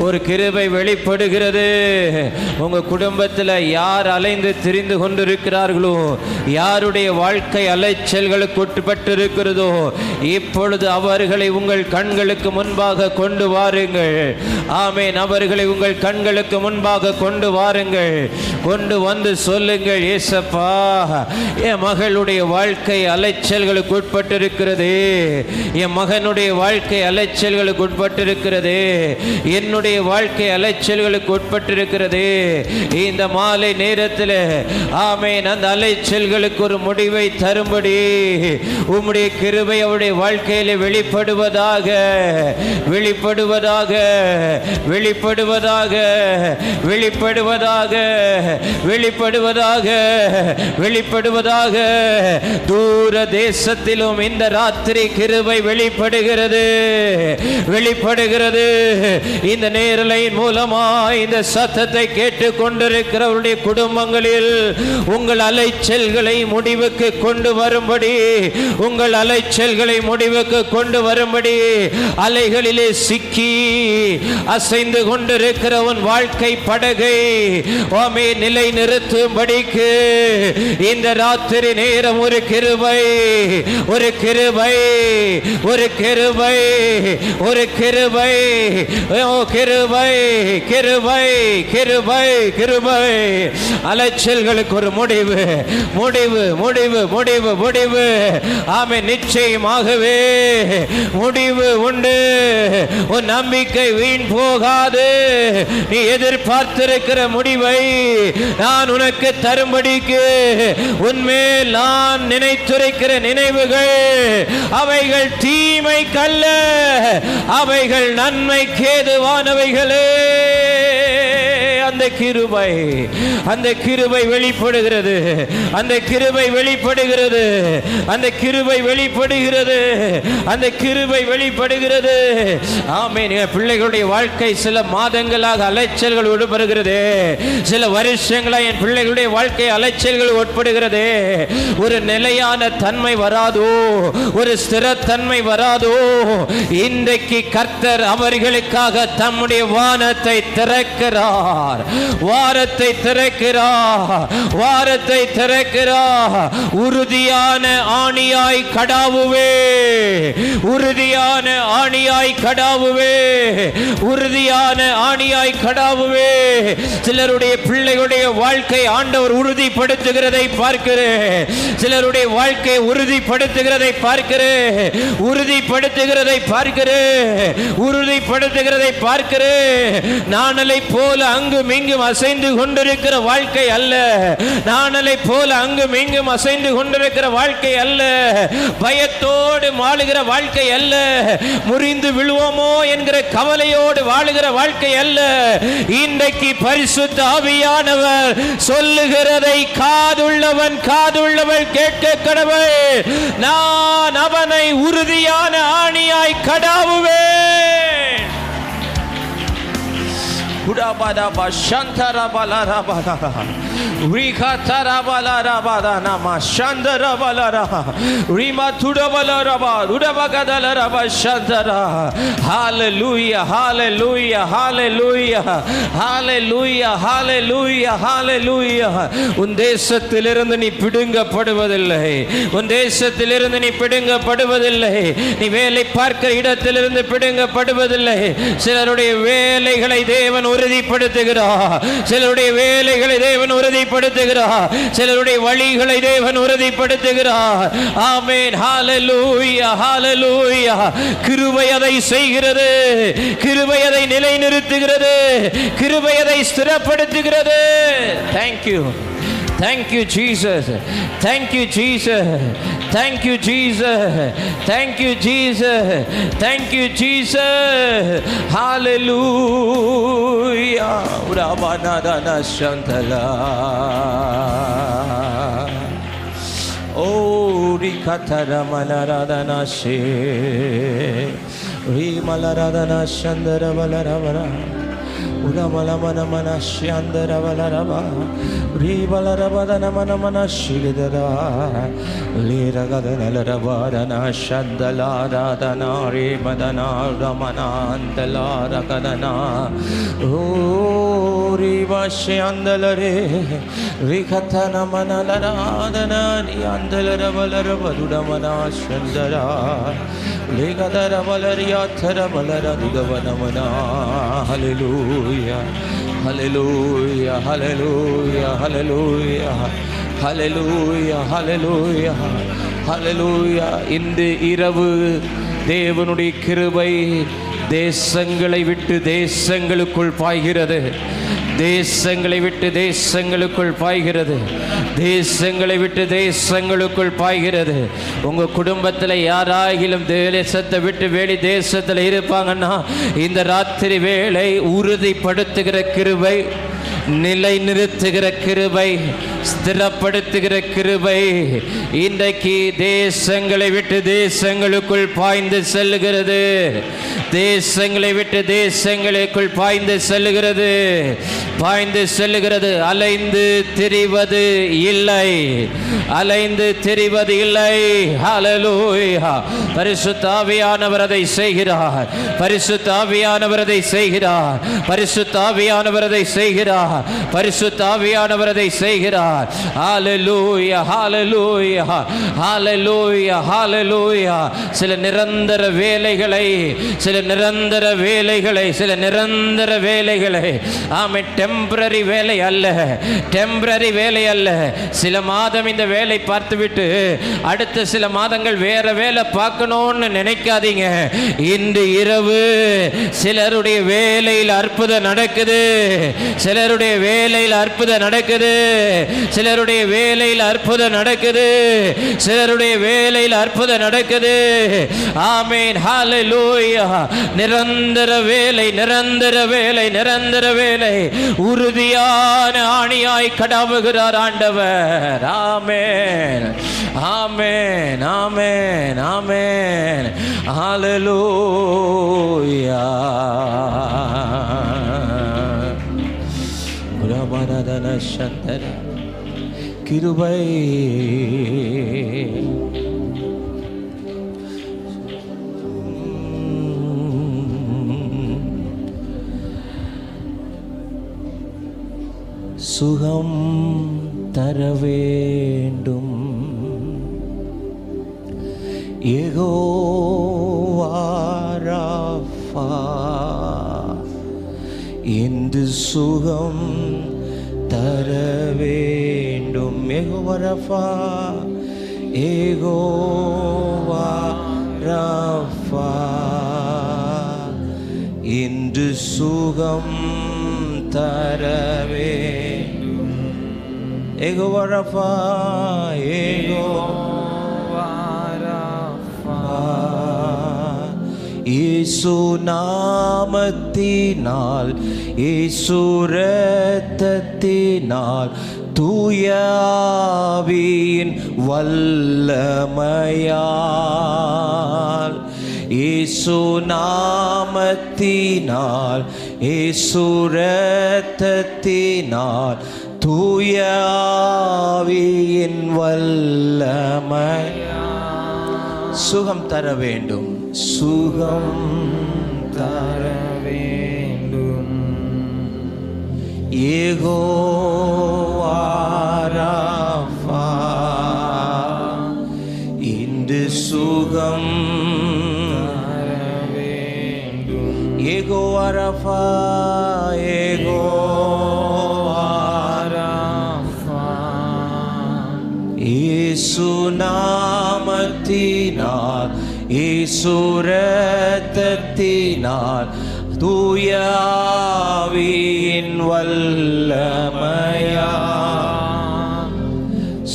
ஒரு கிருபை வெளிப்படுகிறது. உங்க குடும்பத்தில் யார் அலைந்து திரிந்து கொண்டிருக்கிறார்களோ, யாருடைய வாழ்க்கை அலைச்சல்களுக்கு உட்பட்டு இருக்கிறதோ, இப்பொழுது அவர்களை உங்கள் கண்களுக்கு முன்பாக கொண்டு வாருங்கள். ஆமென். அவர்களை உங்கள் கண்களுக்கு முன்பாக கொண்டு வாருங்கள். கொண்டு வந்து சொல்லுங்கள், ஏசப்பா, என் மகளுடைய வாழ்க்கை அலைச்சல்களுக்கு உட்பட்டிருக்கிறது, என் மகனுடைய வாழ்க்கை அலைச்சல்களுக்கு உட்பட்டிருக்கிறது, என்னுடைய வாழ்க்கை அலைச்சல்களுக்கு உட்பட்டிருக்கிறது. இந்த மாலை நேரத்தில் ஆமென், அந்த அலைச்சல்களுக்கு ஒரு முடிவை தரும்படி உம்முடைய கிருபை அவருடைய வாழ்க்கையிலே வெளிப்படுவதாக, வெளிப்படுவதாக, வெளிப்படுவதாக, வெளிப்படுவதாக, வெளிப்படுவதாக, வெளிப்படுவதாக. தூர தேசத்திலும் இந்த ராத்திரி கிருபை வெளிப்படுகிறது, வெளிப்படுகிறது. இந்த நேரலையின் மூலமாய் இந்த சத்தத்தை கேட்டுக் கொண்டிருக்கிறவருடைய குடும்பங்களில் உங்கள் அலைச்சல்களை முடிவுக்கு கொண்டு வரும்படி, உங்கள் அலைச்சல்களை முடிவுக்கு கொண்டு வரும்படி, அலைகளிலே சிக்கி அசைந்து கொண்டிருக்கிற உன் வாழ்க்கை படகை ஆமே நிலை நிறுத்தும்படிக்கு இந்த ராத்திரி நேரம் ஒரு கிருபை, ஒரு கிருபை, ஒரு கிருபை, ஒரு கிருபை, ஓ கிருபை, கிருபை, கிருபை, கிருபை. அலைச்சல்களுக்கு ஒரு முடிவு, முடிவு, முடிவு, முடிவு, முடிவு. ஆமே, நிச்சயமாகவே முடிவு உண்டு. உன் நம்பிக்கை வீண் போகாது. நீ எதிர்பார்த்திருக்கிற முடிவை நான் உனக்கு தரும்படிக்கு உன்மேல் நான் நினைத்துரைக்கிற நினைவுகள் அவைகள் தீமைக்கல்ல, அவைகள் நன்மைக்கேதுவானவைகளே. அந்த கிருபை, அந்த கிருபை வெளிப்படுகிறது, அந்த கிருபை வெளிப்படுகிறது, அந்த கிருபை வெளிப்படுகிறது, அந்த கிருபை வெளிப்படுகிறது. ஆமென். பிள்ளைகளுடைய வாழ்க்கை சில மாதங்களாக அலைச்சல்கள் உட்படுகிறது, சில வருஷங்களாக என் பிள்ளைகளுடைய வாழ்க்கை அலைச்சல்கள் உட்படுகிறது. ஒரு நிலையான தன்மை வராதோ, ஒரு ஸ்திரத்தன்மை வராதோ. இன்றைக்கு கர்த்தர் அவர்களுக்காக தம்முடைய வானத்தை திறக்கிறார். திறக்கிறார், வாரத்தை திறக்கிறார், வாரத்தை திறக்கிறார். உறுதியான ஆணியாய் கடாவுவே, உறுதியான ஆணியாய் கடாவுவே, உறுதியான ஆணியாய் கடாவுவே. சிலருடைய பிள்ளைகளுடைய வாழ்க்கை ஆண்டவர் உறுதிப்படுத்துகிறதை பார்க்கிறேன். சிலருடைய வாழ்க்கை உறுதிப்படுத்துகிறதை பார்க்கிறேன், உறுதிப்படுத்துகிறதை பார்க்கிறேன், உறுதிப்படுத்துகிறதை பார்க்கிறேன். நாணலை போல அங்கும் இங்கும் அசைந்து கொண்டிருக்கிற வாழ்க்கை அல்ல, நாணலை போல அங்கும் இங்கும் அசைந்து கொண்டிருக்கிற வாழ்க்கை அல்ல, பயத்தோடு வாழுகிற வாழ்க்கை அல்ல, முறிந்து விழுவோமோ என்கிற கவலையோடு வாழுகிற வாழ்க்கை அல்ல. இன்றைக்கு பரிசுத்த ஆவியானவர் சொல்லுகிறதை காதுள்ளவன் காதுள்ளவள் கேட்க கடவுள். நான் அவனை உறுதியான ஆணியாய் கடாவுவேன். Hallelujah, hallelujah, hallelujah, hallelujah, hallelujah, hallelujah. உன் தேசத்திலிருந்து நீ பிடுங்கப்படுவதில்லை, உன் தேசத்திலிருந்து நீ பிடுங்கப்படுவதில்லை, நீ வேலை பார்க்கிற இடத்திலிருந்து பிடுங்கப்படுவதில்லை. சிலருடைய வேலைகளை தேவன் உறுதிப்படுத்துகிறார், சிலருடைய வேலைகளை தேவன் உறுதிப்படுத்துகிறார், சிலருடைய வழிகளை தேவன் உறுதிப்படுத்துகிறார். ஆமென், ஹalleluya, ஹalleluya. கிருபை அதை செய்கிறது, கிருபை அதை நிலைநிறுத்துகிறது, கிருபை அதை ஸ்திரப்படுத்துகிறது. Thank you. Thank you Jesus, thank you Jesus, thank you Jesus, thank you Jesus, thank you Jesus. Hallelujah. Urabanadana shantala. Oh, rikatara malaradana she, rimalaradana shandara valaravara. Uramala mana mana shandara valarava, ribalarabadana mana mana shigidara, liragadana laravadana shandaladana ribadana ramana andalaradana. Oh, riva shandalare, rikatana mana laradana niandalara valaravaduna mana shandara. Ligadara valaria thara valara dugavana mana. Hallelujah, hallelujah, hallelujah, hallelujah, hallelujah, hallelujah, hallelujah. இந்த இரவு தேவனுடைய கிருபை தேசங்களை விட்டு தேசங்களுக்குள் பாய்கிறது, தேசங்களை விட்டு தேசங்களுக்குள் பாய்கிறது, தேசங்களை விட்டு தேசங்களுக்குள் பாய்கிறது. உங்க குடும்பத்தில் யாராகிலும் தேசத்தை விட்டு வெளி தேசத்தில் இருப்பாங்கன்னா இந்த ராத்திரி வேளை உறுதிப்படுத்துகிற கிருபை, நிலை நிறுத்துகிற கிருபை, ஸ்திரப்படுத்துகிற கிருபை இன்றைக்கு தேசங்களை விட்டு தேசங்களுக்குள் பாய்ந்து செல்லுகிறது, தேசங்களை விட்டு தேசங்களுக்குள் பாய்ந்து செல்லுகிறது, பாய்ந்து செல்லுகிறது. அலைந்து திரிவது இல்லை, அலைந்து திரிவது இல்லை. ஹல்லேலூயா. பரிசுத்த ஆவியானவர் அதை செய்கிறார், பரிசுத்த ஆவியானவர் அதை செய்கிறார், பரிசுத்த ஆவியானவர் அதை செய்கிறார், பரிசுத்த ஆவியானவர் அதை செய்கிறார். ஹல்லேலூயா, ஹல்லேலூயா, ஹல்லேலூயா, ஹல்லேலூயா. சில நிரந்தர வேலைகளை, சில நிரந்தர வேலைகளை, சில நிரந்தர வேலைகளை, ஆமே, டெம்பரரி வேலை அல்ல, டெம்பரரி வேலை அல்ல. சில மாதம் இந்த வேலை பார்த்துவிட்டு அடுத்த சில மாதங்கள் வேற வேலை பார்க்கணும்னு நினைக்காதீங்க. இன்று இரவு சிலருடைய வேலையில் அற்புதம் நடக்குது, சிலருடைய வேலையில் அற்புதம் நடக்குது, சிலருடைய வேலையில் அற்புதம் நடக்குது, சிலருடைய வேலையில் அற்புதம் நடக்குது. ஆமென், ஹல்லேலூயா. நிரந்தர வேலை, நிரந்தர வேலை, நிரந்தர வேலை. உறுதியான ஆணியாய் கடவுகிறார் ஆண்டவர். ஆமென், ஆமென், ஆமென், ஆமென். ஹல்லேலூயா. குரமனதன சந்தன கிருபை சுகம் தர வேண்டும். யெகோவா ராஃபா இன்று சுகம் தர வேண்டும். யெகோவா ராஃபா, யெகோவா ராஃபா இன்று சுகம் தர வேண்டும். யெகோவா ராஃபா, யெகோவா ராஃபா இயேசு நாமத்தினால், இயேசு இரத்தத்தினால், தூய ஆவியின் வல்லமையால், இயேசு நாமத்தினால், இயேசு இரத்தத்தினால், தூய ஆவியின் வல்லமையால் சுகம் தர வேண்டும். சுகம் தர வேண்டும். யெகோவா ராஃபா இன்று சுகம் தர வேண்டும். யெகோவா ராஃபா, யெகோவா ராஃபா இயேசு நாமத்தினால், இயேசு இரத்தத்தினால், தூய ஆவியின் வல்லமையால்,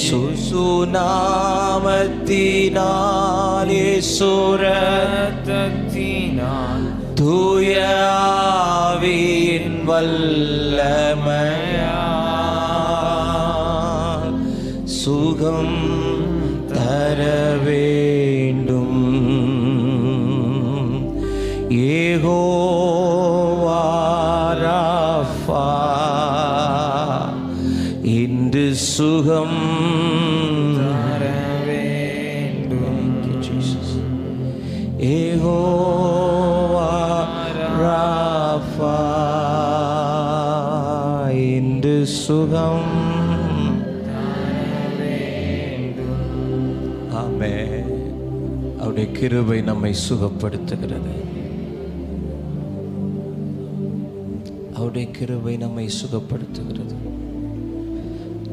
இயேசு நாமத்தினால், இயேசு இரத்தத்தினால், தூய ஆவியின் வல்லமையால் சுகம் தர வேண்டும். யெகோவா ராஃபா இன்று சுகம் தர வேண்டும். யெகோவா ராஃபா இன்று சுகம் தர வேண்டும். ஆமென். அவருடைய கிருபை நம்மை சுகப்படுத்துகிறது. அவருடைய கிருபை நம்மை சுகப்படுத்துகிறது.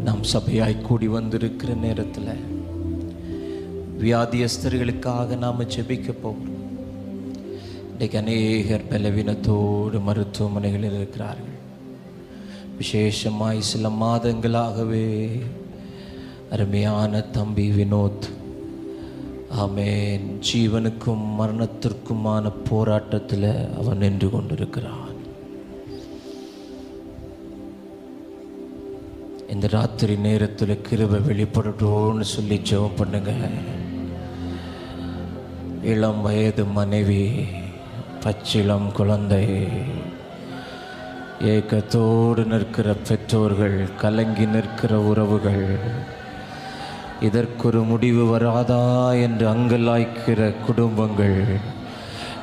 நாம் சபையாய் கூடி வந்திருக்கிற நேரத்தில் வியாதியஸ்தர்களுக்காக நாம் ஜெபிக்க போகிறோம். இன்றைக்கு அநேகர் பலவீனத்தோடு மருத்துவமனைகளில் இருக்கிறார்கள். விசேஷமாய் சில மாதங்களாகவே அருமையான தம்பி வினோத், ஆமென், ஜீவனுக்கும் மரணத்திற்குமான போராட்டத்தில் அவன் நின்று கொண்டிருக்கிறான். இந்த ராத்திரி நேரத்தில் கிருபை வெளிப்படட்டோன்னு சொல்லி ஜெபம் பண்ணுங்க. இளம் வயது மனைவி, பச்சிளம் குழந்தை, ஏக்கத்தோடு நிற்கிற பெற்றோர்கள், கலங்கி நிற்கிற உறவுகள், இதற்கொரு முடிவு வராதா என்று அங்கலாய்க்கிற குடும்பங்கள்,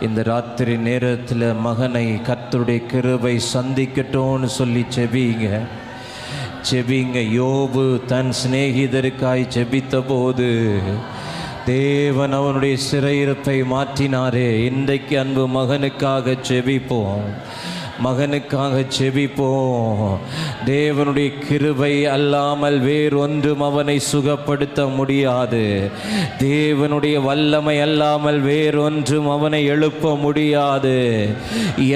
இந்த ராத்திரி நேரத்தில் மகனை கர்த்தருடைய கிருபை சந்திக்கட்டோன்னு சொல்லி செபிங்க. செபிங்க. யோபு தன் சிநேகிதருக்காய் செபித்த போது தேவன் அவனுடைய சிறையிருப்பை மாற்றினாரே. இன்றைக்கு அன்பு மகனுக்காக செபிப்போம். மகனுக்காக செபிப்போம். தேவனுடைய கிருபை அல்லாமல் வேறொன்றும் அவனை சுகப்படுத்த முடியாது. தேவனுடைய வல்லமை அல்லாமல் வேறொன்றும் அவனை எழுப்ப முடியாது.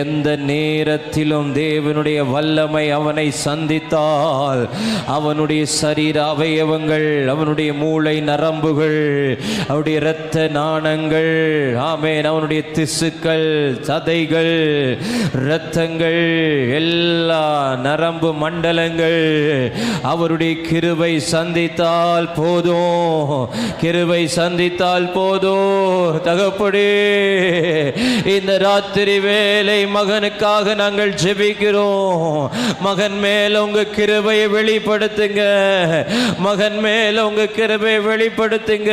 எந்த நேரத்திலும் தேவனுடைய வல்லமை அவனை சந்தித்தால் அவனுடைய சரீர அவயவங்கள், அவனுடைய மூளை நரம்புகள், அவனுடைய இரத்த நாணங்கள், ஆமென், அவனுடைய திசுக்கள், சதைகள், இரத்தங்கள், எல்லா நரம்பு மண்டலங்கள் அவருடைய கிருபை சந்தித்தால் போதும். கிருபை சந்தித்தால் போதும். தகப்பனே, இந்த ராத்திரி வேளை மகனுக்காக நாங்கள் ஜெபிக்கிறோம். மகன் மேல உங்க கிருபையை வெளிப்படுத்துங்க. மகன் மேல உங்க கிருபையை வெளிப்படுத்துங்க.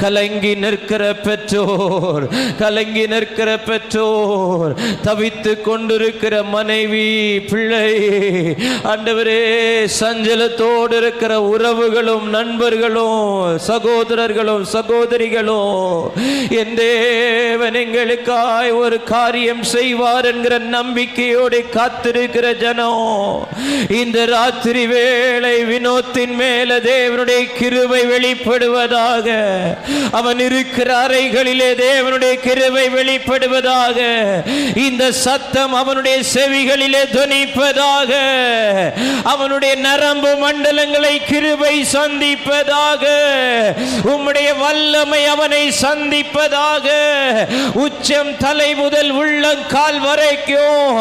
கலங்கி நிற்கிற பெற்றோர், கலங்கி நிற்கிற பெற்றோர், தவித்து கொண்டிருக்கிற மனைவி, பிள்ளை, ஆண்டவரே, சஞ்சலத்தோடு இருக்கிற உறவுகளும் நண்பர்களும் சகோதரர்களும் சகோதரிகளும், என் தேவன் எங்களுக்காய் ஒரு காரியம் செய்வார் என்கிற நம்பிக்கையோடு காத்திருக்கிற ஜனம், இந்த ராத்திரி வேளை வினோத்தின் மேல தேவனுடைய கிருபை வெளிப்படுவதாக. அவன் இருக்கிற அறைகளிலே தேவனுடைய கிருபை வெளிப்படுவதாக. இந்த சத்தம் அவனுடைய செவிகளிலே துணிப்பதாக. அவனுடைய நரம்பு மண்டலங்களை கிருபை சந்திப்பதாக. உம்முடைய வல்லமை அவனை சந்திப்பதாக. உச்சம் தலை முதல் உள்ளங்கால் வரைக்கும்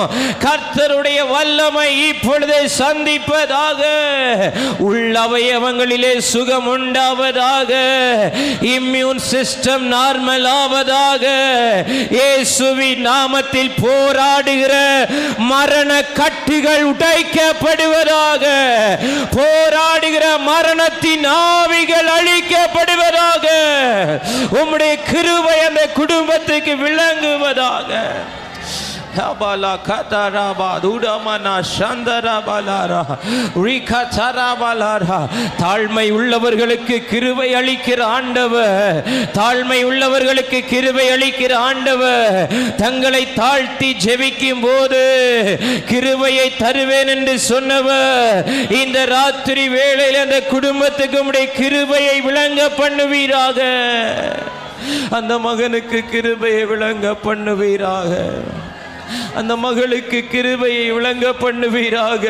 கர்த்தருடைய வல்லமை இப்பொழுதே சந்திப்பதாக. உள்ளவயவங்களிலே சுகம் உண்டாவதாக. இம்யூன் சிஸ்டம் நார்மல் ஆவதாக. இயேசுவின் நாமத்தில் போராடுகிற மரண கட்டுகள் உடைக்கப்படுவதாக. போராடுகிற மரணத்தின் ஆவிகள் அழிக்கப்படுவதாக. உம்முடைய கிருபை அந்த குடும்பத்துக்கு விளங்குவதாக. தாழ்மை உள்ளவர்களுக்கு கிருபை அளிக்கிற ஆண்டவர், தாழ்மை உள்ளவர்களுக்கு கிருபை அளிக்கிற ஆண்டவர், தங்களை தாழ்த்தி ஜெபிக்கும் போது கிருபையை தருவேன் என்று சொன்னவர், இந்த ராத்திரி வேளையில் அந்த குடும்பத்துக்கு உம்முடைய கிருபையை விளங்க பண்ணுவீராக. அந்த மகனுக்கு கிருபையை விளங்க பண்ணுவீராக. அந்த மகளுக்கு கிருபையை விளங்க பண்ணுவீராக.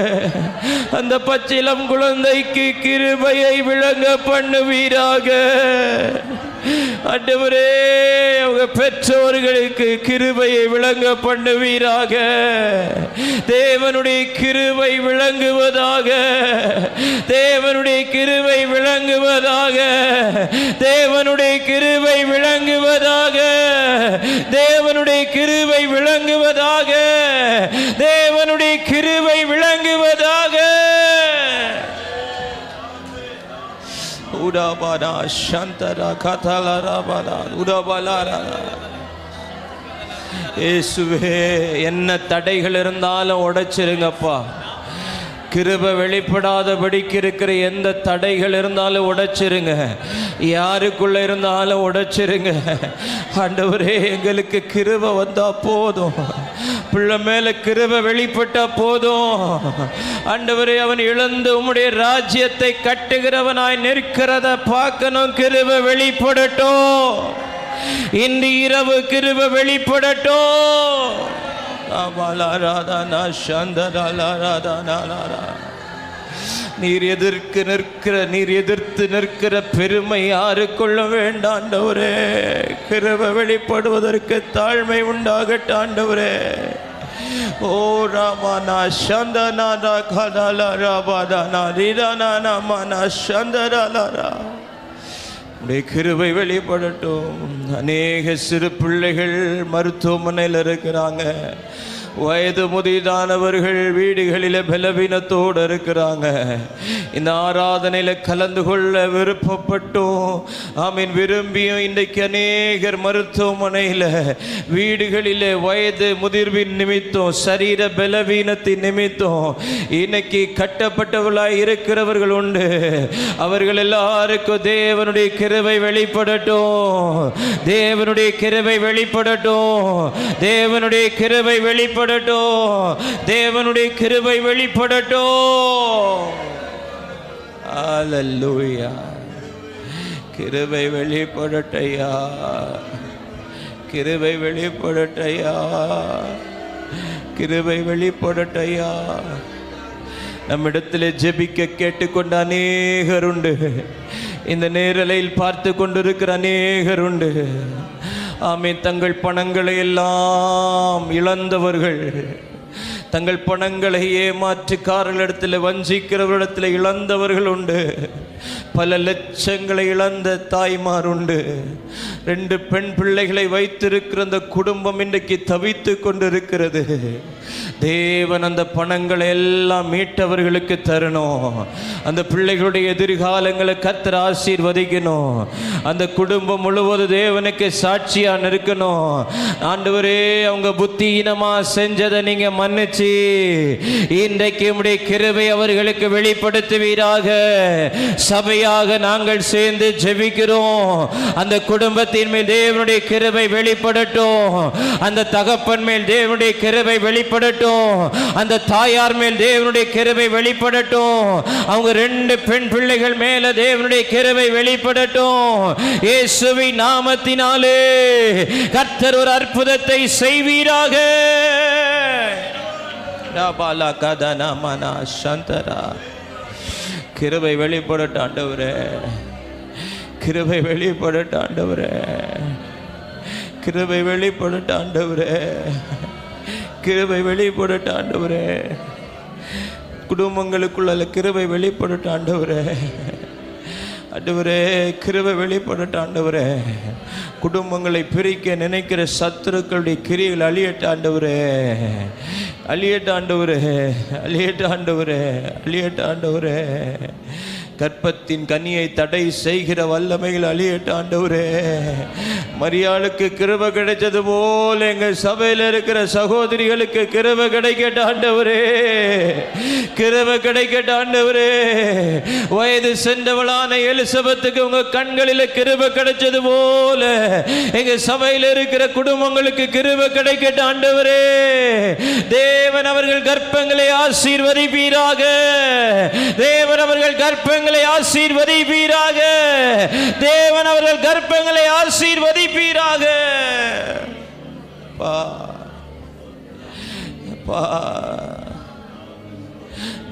அந்த பச்சிலம் குழந்தைக்கு கிருபையை விளங்க பண்ணுவீராக. ஆண்டவரே, அவங்க பெற்றோர்களுக்கு கிருபையை விளங்க பண்ணுவீராக. தேவனுடைய கிருபை விளங்குவதாக. தேவனுடைய கிருபை விளங்குவதாக. தேவனுடைய கிருபை விளங்குவதாக. தேவனுடைய கிருபை விளங்குவதாக. தேவனுடைய கிருபை விளங்குவதாக. உடாபானா சந்தரா கதலராபானா உடாபாலாரா. இயேசுவே, என்ன தடைகள் இருந்தாலும் உடைச்சிருங்கப்பா. கிருபை வெளிப்படாதபடிக்கு இருக்கிற எந்த தடைகள் இருந்தாலும் உடைச்சிருங்க. யாருக்குள்ள இருந்தாலும் உடைச்சிருங்க. ஆண்டவரே, எங்களுக்கு கிருபை வந்தா போதும். பிள்ளை மேல கிருபை வெளிப்பட்டா போதும். ஆண்டவரே, அவன் இழந்து உம்முடைய ராஜ்யத்தை கட்டுகிறவனாய் நிற்கிறத பார்க்கணும். கிருபை வெளிப்படட்டும். இன்று இரவு கிருபை வெளிப்படட்டும். நீர் எதிர்த்து நிற்கிற பெருமை யாருக்குள்ள வேண்டாண்டவரே. கிருபை வெளிப்படுவதற்கு தாழ்மை உண்டாகட்டாண்டவரே. ஓ ராமனா சந்தனா கதலா ராபாதனா ரிதனா மனா சந்தரலரா. உடைய கிருபை வெளிப்படட்டும். அநேக சிறு பிள்ளைகள் மருத்துவமனையில் இருக்கிறாங்க. வயது முதிதானவர்கள் வீடுகளில் பலவீனத்தோடு இருக்கிறாங்க. இந்த ஆராதனையில் கலந்து கொள்ள விருப்பப்பட்டும் ஆமீன் விரும்பியும் இன்றைக்கு அநேகர் மருத்துவமனையில் வீடுகளில் வயது முதிர்வின் நிமித்தம் சரீர பலவீனத்தின் நிமித்தம் இன்னைக்கு கட்டப்பட்டவர்களாய் இருக்கிறவர்கள் உண்டு. அவர்கள் எல்லாருக்கும் தேவனுடைய கிருபை வெளிப்படட்டும். தேவனுடைய கிருபை வெளிப்படட்டும். தேவனுடைய கிருபை வெளிப்படட்டும். தேவனுடைய கிருபை வெளிப்படட்டும். ஹல்லேலூயா. கிருபை வெளிப்படட்டையா. கிருபை வெளிப்படட்டையா. கிருபை வெளிப்படட்டையா. நம்மிடத்தில் ஜெபிக்க கேட்டுக்கொண்ட அநேகர் உண்டு. இந்த நேரலையில் பார்த்து கொண்டிருக்கிற அநேகர் உண்டு. ஆமீன். தங்கள் பணங்களை எல்லாம் இழந்தவர்கள், தங்கள் பணங்களை ஏமாற்றுக்காரர்களிடத்தில் வஞ்சிக்கிறவர்களிடத்தில் இழந்தவர்கள் உண்டு. பல லட்சங்களை இழந்த தாய்மார் உண்டு. 2 பெண் பிள்ளைகளை வைத்திருக்கிற அந்த குடும்பம் இன்றைக்கு தவித்து கொண்டிருக்கிறது. தேவன் அந்த பணங்களை எல்லாம் மீட்டவர்களுக்கு தரணும். அந்த பிள்ளைகளுடைய எதிர்காலங்களை கர்த்தர் ஆசீர்வதிக்கணும். அந்த குடும்பம் முழுவதும் தேவனுக்கு சாட்சியா நிற்கணும். ஆண்டவரே, அவங்க புத்தியினமா செஞ்சதை நீங்க மன்னிச்சு இன்றைக்கு உம்முடைய கிருபை அவர்களுக்கு வெளிப்படுத்துவீராக. சபையாக நாங்கள் சேர்ந்து ஜெபிக்கிறோம். அந்த குடும்பத்தின் மேல் தேவனுடைய கிருபை வெளிப்படட்டும். அந்த தகப்பன் மேல் தேவனுடைய கிருபை வெளிப்படட்டும். அந்த தாயார் மேல் தேவனுடைய கிருபை வெளிப்படட்டும். அவங்க 2 பெண் பிள்ளைகள் மேல தேவனுடைய கிருபை வெளிப்படட்டும். இயேசுவின் நாமத்தினாலே கர்த்தர் ஒரு அற்புதத்தை செய்வீராக. கிருபை வெளிப்படட்டும் ஆண்டவரே. கிருபை வெளிப்படட்டும் ஆண்டவரே. கிருபை வெளிப்படட்டும் ஆண்டவரே. கிருபை வெளிப்படட்டும் ஆண்டவரே. குடும்பங்களுக்குள்ள கிருபை வெளிப்படட்டும் ஆண்டவரே. ஆண்டவரே, கிருபை வெளிப்படட்டும் ஆண்டவரே. குடும்பங்களை பிரிக்க நினைக்கிற சத்துருக்களுடைய கிரியைகள் அழியட்டும் ஆண்டவரே. அழியட்டும் ஆண்டவரே. அழியட்டும் ஆண்டவரே. அழியட்டும் ஆண்டவரே. கற்பத்தின் கனியை தடை செய்கிற வல்லமைகள் அழியட்டும் ஆண்டவரே. மரியாளுக்கு கிருபை கிடைச்சது போல எங்க சபையில் இருக்கிற சகோதரிகளுக்கு கிருபை கிடைக்கட்டும் ஆண்டவரே. கிருபை கிடைக்கட்டும் ஆண்டவரே. வயது சென்றவளான எலிசபெத்துக்கு உங்க கண்களில் கிருபை கிடைச்சது போல எங்க சபையில் இருக்கிற குடும்பங்களுக்கு கிருபை கிடைக்கட்டும் ஆண்டவரே. தேவன் அவர்கள் கர்ப்பங்களை ஆசீர்வதிப்பீராக. தேவன் அவர்கள் கர்ப்பங்களை ஆசீர்வதிப்பீராக. தேவன் அவர்கள் கர்ப்பங்களை ஆசீர்வதிப்பீராக.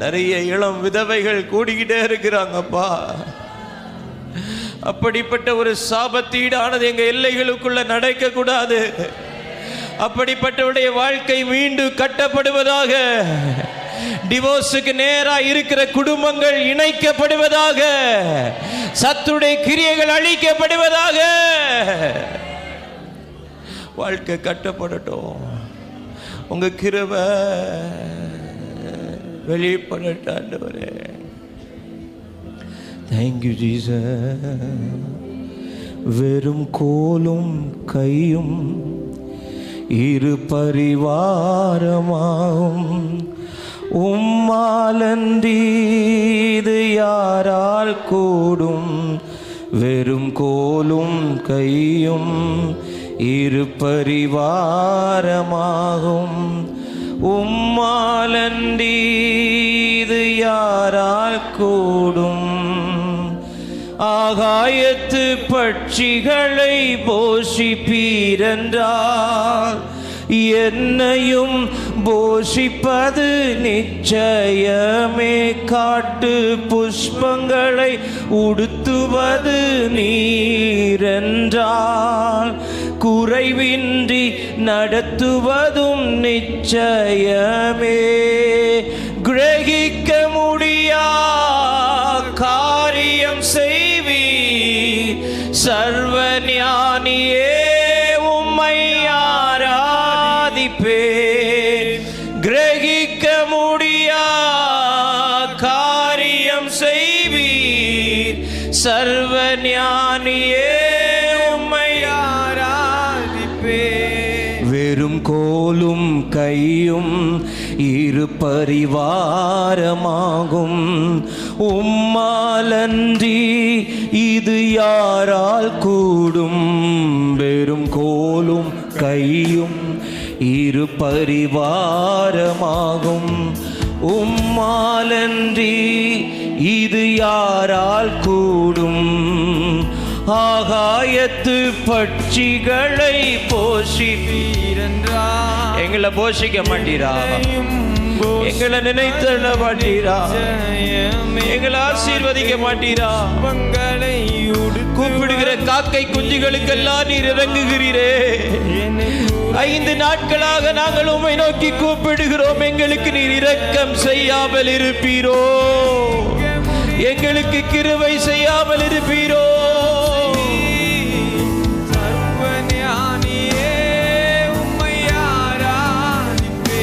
நிறைய இளம் விதவைகள் கூடிக்கிட்டே இருக்கிறாங்கப்பா. அப்படிப்பட்ட ஒரு சாபத்தீடானது எங்க எல்லைகளுக்குள்ள நடக்க கூடாது. அப்படிப்பட்டவருடைய வாழ்க்கை மீண்டும் கட்டப்படுவதாக. டிவோர்ஸுக்கு நேரா இருக்கிற குடும்பங்கள் இணைக்கப்படுவதாக. சத்துடைய கிரியைகள் அழிக்கப்படுவதாக. வாழ்க்கை கட்டப்படட்டும். உங்க கிருபை வெளிப்படட்டும் ஆண்டவரே. Thank you Jesus. வெறும் கோலும் கையும் இரு பரிவாரமாகும் உம்மாலன்றி இது யாரால் கூடும். வெறும் கோலும் கையும் இரு பரிவாரமாகும் உம்மாலன்றி இது யாரால் கூடும். ஆகாயத்து பட்சிகளை போஷிப்பீரென்றால் என்னையும் போஷிப்பது நிச்சயமே. காட்டு புஷ்பங்களை உடுத்துவது நீரென்றால் குறைவின்றி நடத்துவதும் நிச்சயமே. கிரகிக்க முடியா காரியம் செய்வி சர்வ ஞானியே உம்மை ஆராதிப்பேன். கிரகிக்க முடியா காரியம் செய்வீர் சர்வ ஞானியே உம்மை ஆராதிப்பேன். வெறும் கோலும் கையும் இரு பரிவாரமாகும் உம்மாலன்றி இது யாரால் கூடும். வெறும் கோலும் கையும் இரு பரிவாரமாகும் உம்மாலன்றி இது யாரால் கூடும். ஆகாயத்து பட்சிகளை போஷிப்பீரென்றால் எங்களை போஷிக்க மாட்டீரா? எங்களை நினைத்தள்ள மாட்டீரா? எங்களை ஆசீர்வதிக்க மாட்டீரா? கூப்பிடுகிற காக்கை குஞ்சுகளுக்கெல்லாம் நீர் இறங்குகிறீரே. 5 நாட்களாக நாங்கள் உம்மை நோக்கி கூப்பிடுகிறோம். எங்களுக்கு நீர் இரக்கம் செய்யாமல் இருப்பீரோ? எங்களுக்கு கிருபை செய்யாமல் இருப்பீரோ? சர்வஞானியே உம்மை ஆராதிப்பேன்.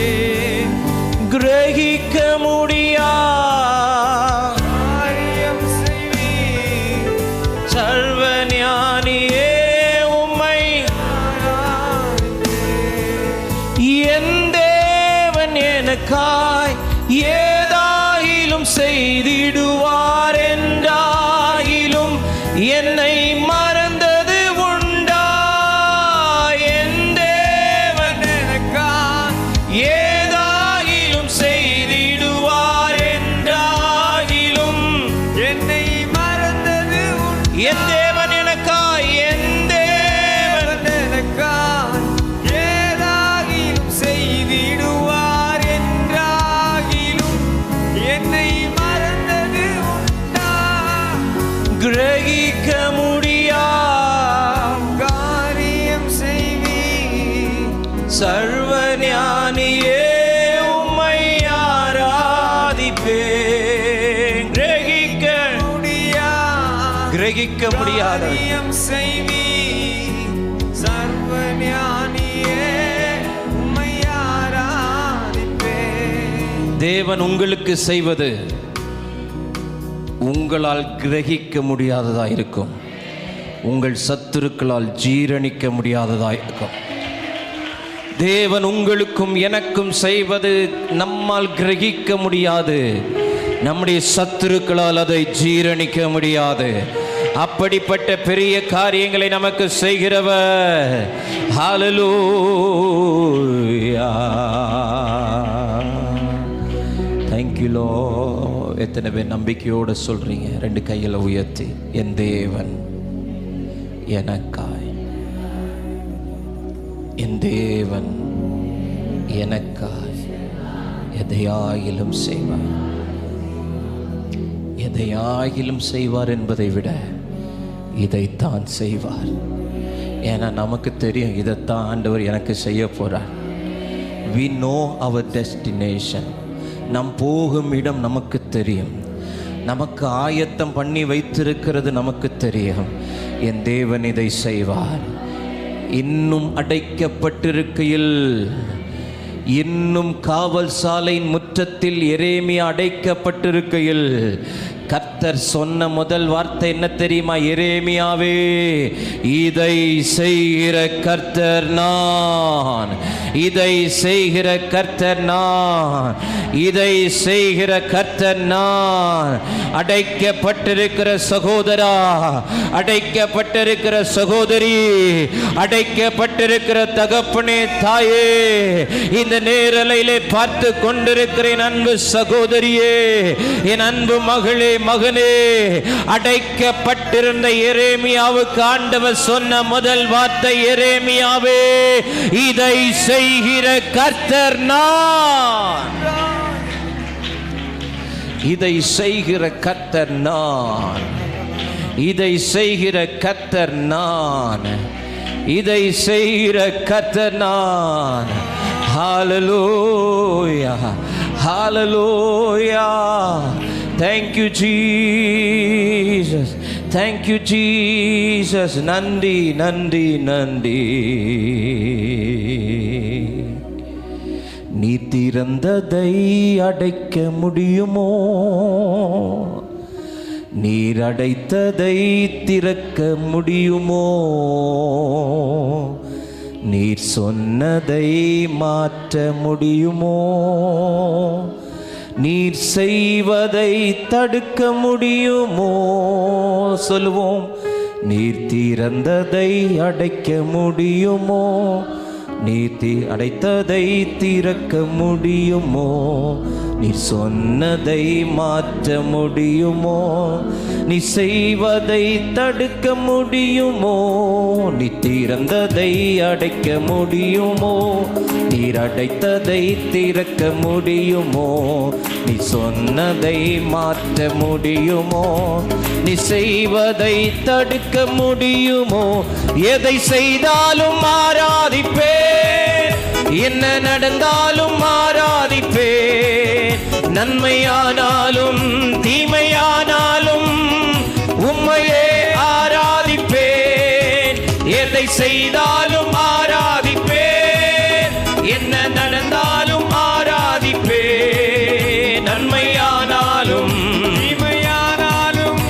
கிரகிக்க முடியா காரியம் செய்வீர். சர்வஞானியே உம்மை என் தேவன் எனக்காய் ஏதாயிலும் செய்திடுவார் என்றாயிலும் என்னை மறந்தது உண்டா? என் தேவன் எனக்காய் ஏதாயிலும் செய்திடுவார் என்றாயிலும் என்னை மறந்தது உண்டா? என் தேவன் எனக்காய் என் தேவன் எனக்காய் ஏதாகிலும் செய்திடுவார் என்றாகிலும் என்னை மறந்தது உண்டா? கிரகிக்க முடியா காரியம் செய்வீர். சர்வஞானியே உம்மை ஆராதிப்பேன். கிரகிக்க முடியாத காரியம் செய்வீர். சர்வஞானியே உம்மை ஆராதிப்பேன். தேவன் உங்களுக்கு செய்வது உங்களால் கிரகிக்க முடியாததா இருக்கும். உங்கள் சத்துருக்களால் ஜீரணிக்க முடியாததா இருக்கும். தேவன் உங்களுக்கும் எனக்கும் செய்வது நம்மால் கிரகிக்க முடியாது. நம்முடைய சத்துருக்களால் அதை ஜீரணிக்க முடியாது. அப்படிப்பட்ட பெரிய காரியங்களை நமக்கு செய்கிறவர். ஹல்லேலூயா. Thank you Lord. எத்தனை பேர் நம்பிக்கையோடு சொல்றீங்க? ரெண்டு கைகளை உயர்த்தி, என் தேவன் எனக்காய், என் தேவன் எனக்காய் எதையாயிலும் செய்வார். எதையாயிலும் செய்வார் என்பதை விட இதைத்தான் செய்வார். ஏன்னா நமக்கு தெரியும் இதைத்தான் ஆண்டவர் எனக்கு செய்ய போறார். We know our destination. நம் போகும் இடம் நமக்கு தெரியும். நமக்கு ஆயத்தம் பண்ணி வைத்திருக்கிறது நமக்கு தெரியும். என் தேவன் இதை செய்வார். இன்னும் அடைக்கப்பட்டிருக்கையில், இன்னும் காவல் சாலையின் முற்றத்தில் எரேமியா அடைக்கப்பட்டிருக்கையில் கர்த்தர் சொன்ன முதல் வார்த்தை என்ன தெரியுமா? எரேமியாவே, இதை செய்கிற கர்த்தர் நான், இதை செய்கிற கர்த்தர் நான், இதை செய்கிற கர்த்தர் நான். அடைக்கப்பட்டிருக்கிற சகோதரா, அடைக்கப்பட்டிருக்கிற சகோதரி, அடைக்கப்பட்டிருக்கிற தகப்பனே, தாயே, இந்த நேரலையிலே பார்த்து கொண்டிருக்கிற என் அன்பு சகோதரியே, என் அன்பு மகளே, மகனே, அடைக்கப்பட்டிருந்த எரேமியாவுக்கு ஆண்டவர் சொன்ன முதல் வார்த்தை, எரேமியாவே, இதை செய்கிற கர்த்தர் நான், இதை செய்கிற கர்த்தர் நான், இதை செய்கிற கர்த்தர் நான், இதை செய்கிற கர்த்தர் நான். ஹல்லேலூயா, ஹல்லேலூயா. Thank you Jesus, thank you Jesus. நன்றி, நன்றி, நன்றி. நீ திறந்ததை அடைக்க முடியுமோ? நீர் அடைத்ததை திறக்க முடியுமோ? நீர் சொன்னதை மாற்ற முடியுமோ? நீர் செய்வதை தடுக்க முடியுமோ? சொல்லுவோம். நீர் திறந்ததை அடைக்க முடியுமோ? நீர் அடைத்ததை திறக்க முடியுமோ? நீர் சொன்னதை மாற்ற முடியுமோ? நீ செய்வதை தடுக்க முடியுமோ? நீ திறந்ததை அடைக்க முடியுமோ? நீர் அடைத்ததை திறக்க முடியுமோ? நீ சொன்னதை மாற்ற முடியுமோ? நீ செய்வதை தடுக்க முடியுமோ? எதை செய்தாலும் ஆராதிப்பேன், என்ன நடந்தாலும் ஆராதிப்பேன். நன்மையானாலும் தீமையானாலும் உம்மையே ஆராதிப்பேன். எதை செய்தாலும் ஆராதிப்பேன், என்ன நடந்தாலும் ஆராதிப்பேன். நன்மையானாலும் தீமையானாலும்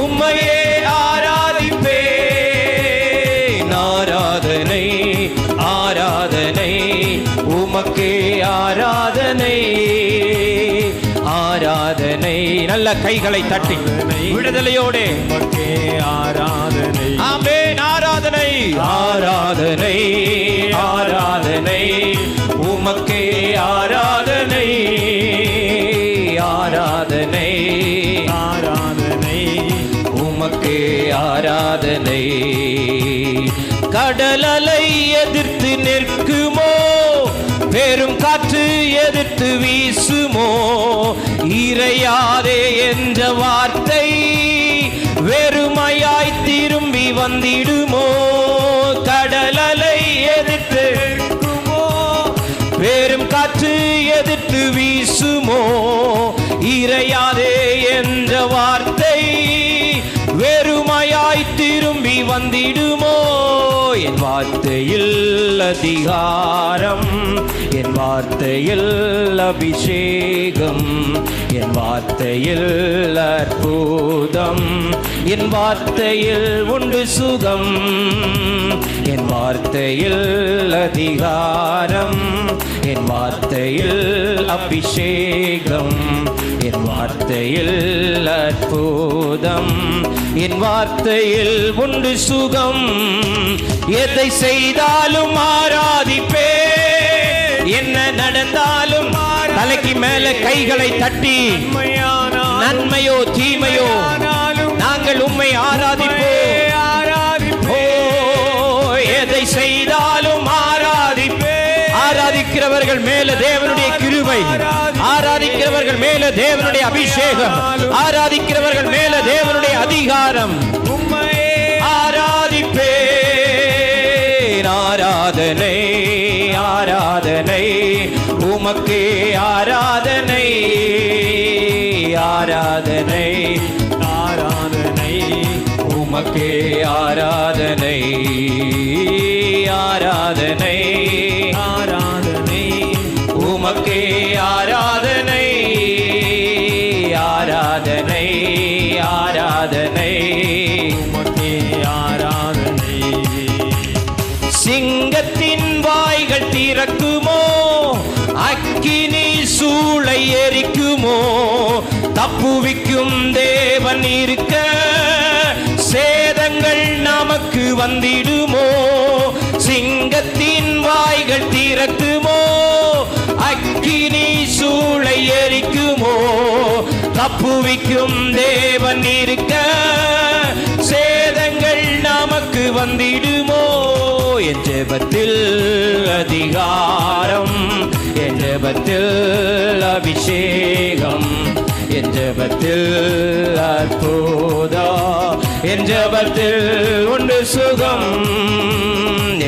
உம்மையே ஆராதிப்பேன். ஆராதனை ஆராதனை உமக்கே ஆராதனை ஆராதனை. நல்ல கைகளை தட்டி விடுதலையோடு உமக்கே ஆராதனை. ஆமென். ஆராதனை ஆராதனை ஆராதனை உமக்கே ஆராதனை ஆராதனை ஆராதனை உமக்கே ஆராதனை. கடலலை எதிர்த்து நிற்குமோ, பெரும் காற்று எதிர்த்து வீசுமோ, இறையாதே என்ற வார்த்தை வெறுமையாய் திரும்பி வந்திடுமோ. கடலலை எதிர்த்து நிற்குமோ, பெரும் காற்று எதிர்த்து வீசுமோ, இறையாதே என்ற வார்த்தை வெறுமையாய் திரும்பி வந்திடுமோ. என் வார்த்தையில் அதிகாரம், என் வார்த்தையில் அபிஷேகம், என் வார்த்தையில் அற்புதம், என் வார்த்தையில் உண்டு சுகம். என் வார்த்தையில் அதிகாரம், என் வார்த்தையில் அபிஷேகம், என் வார்த்தையில் அற்புதம், என் வார்த்தையில் உண்டு சுகம். எதை செய்தாலும் ஆராதிப்பேன், என்ன நடந்தாலும் தலைக்கு மேல கைகளை தட்டி நன்மையோ தீமையோ நாங்கள் உம்மை ஆராதிப்போம். ஓ, எதை செய்தாலும் ஆராதிப்பேன். ஆராதிக்கிறவர்கள் மேல தேவனுடைய கிருபை, ஆராதிக்கிறவர்கள் மேல தேவனுடைய அபிஷேகம், ஆராதிக்கிறவர்கள் மேல தேவனுடைய அதிகாரம். ஆராதிப்பேன். ஆராதனை ஆராதனை உமக்கே ஆராதனை ஆராதனை ஆராதனை உமக்கே ஆராதனை ஆராதனை ஆராதனை உமக்கே ஆராதனை ஆராதனை ஆராதனை உமக்கே ஆராதனை. சிங்கத்தின் வாய்கள் திறக்குமோ, அக்கினி சூளை எரிக்குமோ, தப்புவிக்கும் தேவன் இருக்க சேதங்கள் நமக்கு வந்திடுமோ. சிங்கத்தின் வாய்கள் திறக்குமோ, அக்கினி சூளை எரிக்குமோ, தப்புவிக்கும் தேவன் இருக்க சேதங்கள் நமக்கு வந்திடுமோ. என் ஜெபத்தில் அதிகாரம், என் ஜெபத்தில் அபிஷேகம், என் ஜெபத்தில் அற்புதம், என் ஜெபத்தில் உண்டு சுகம்.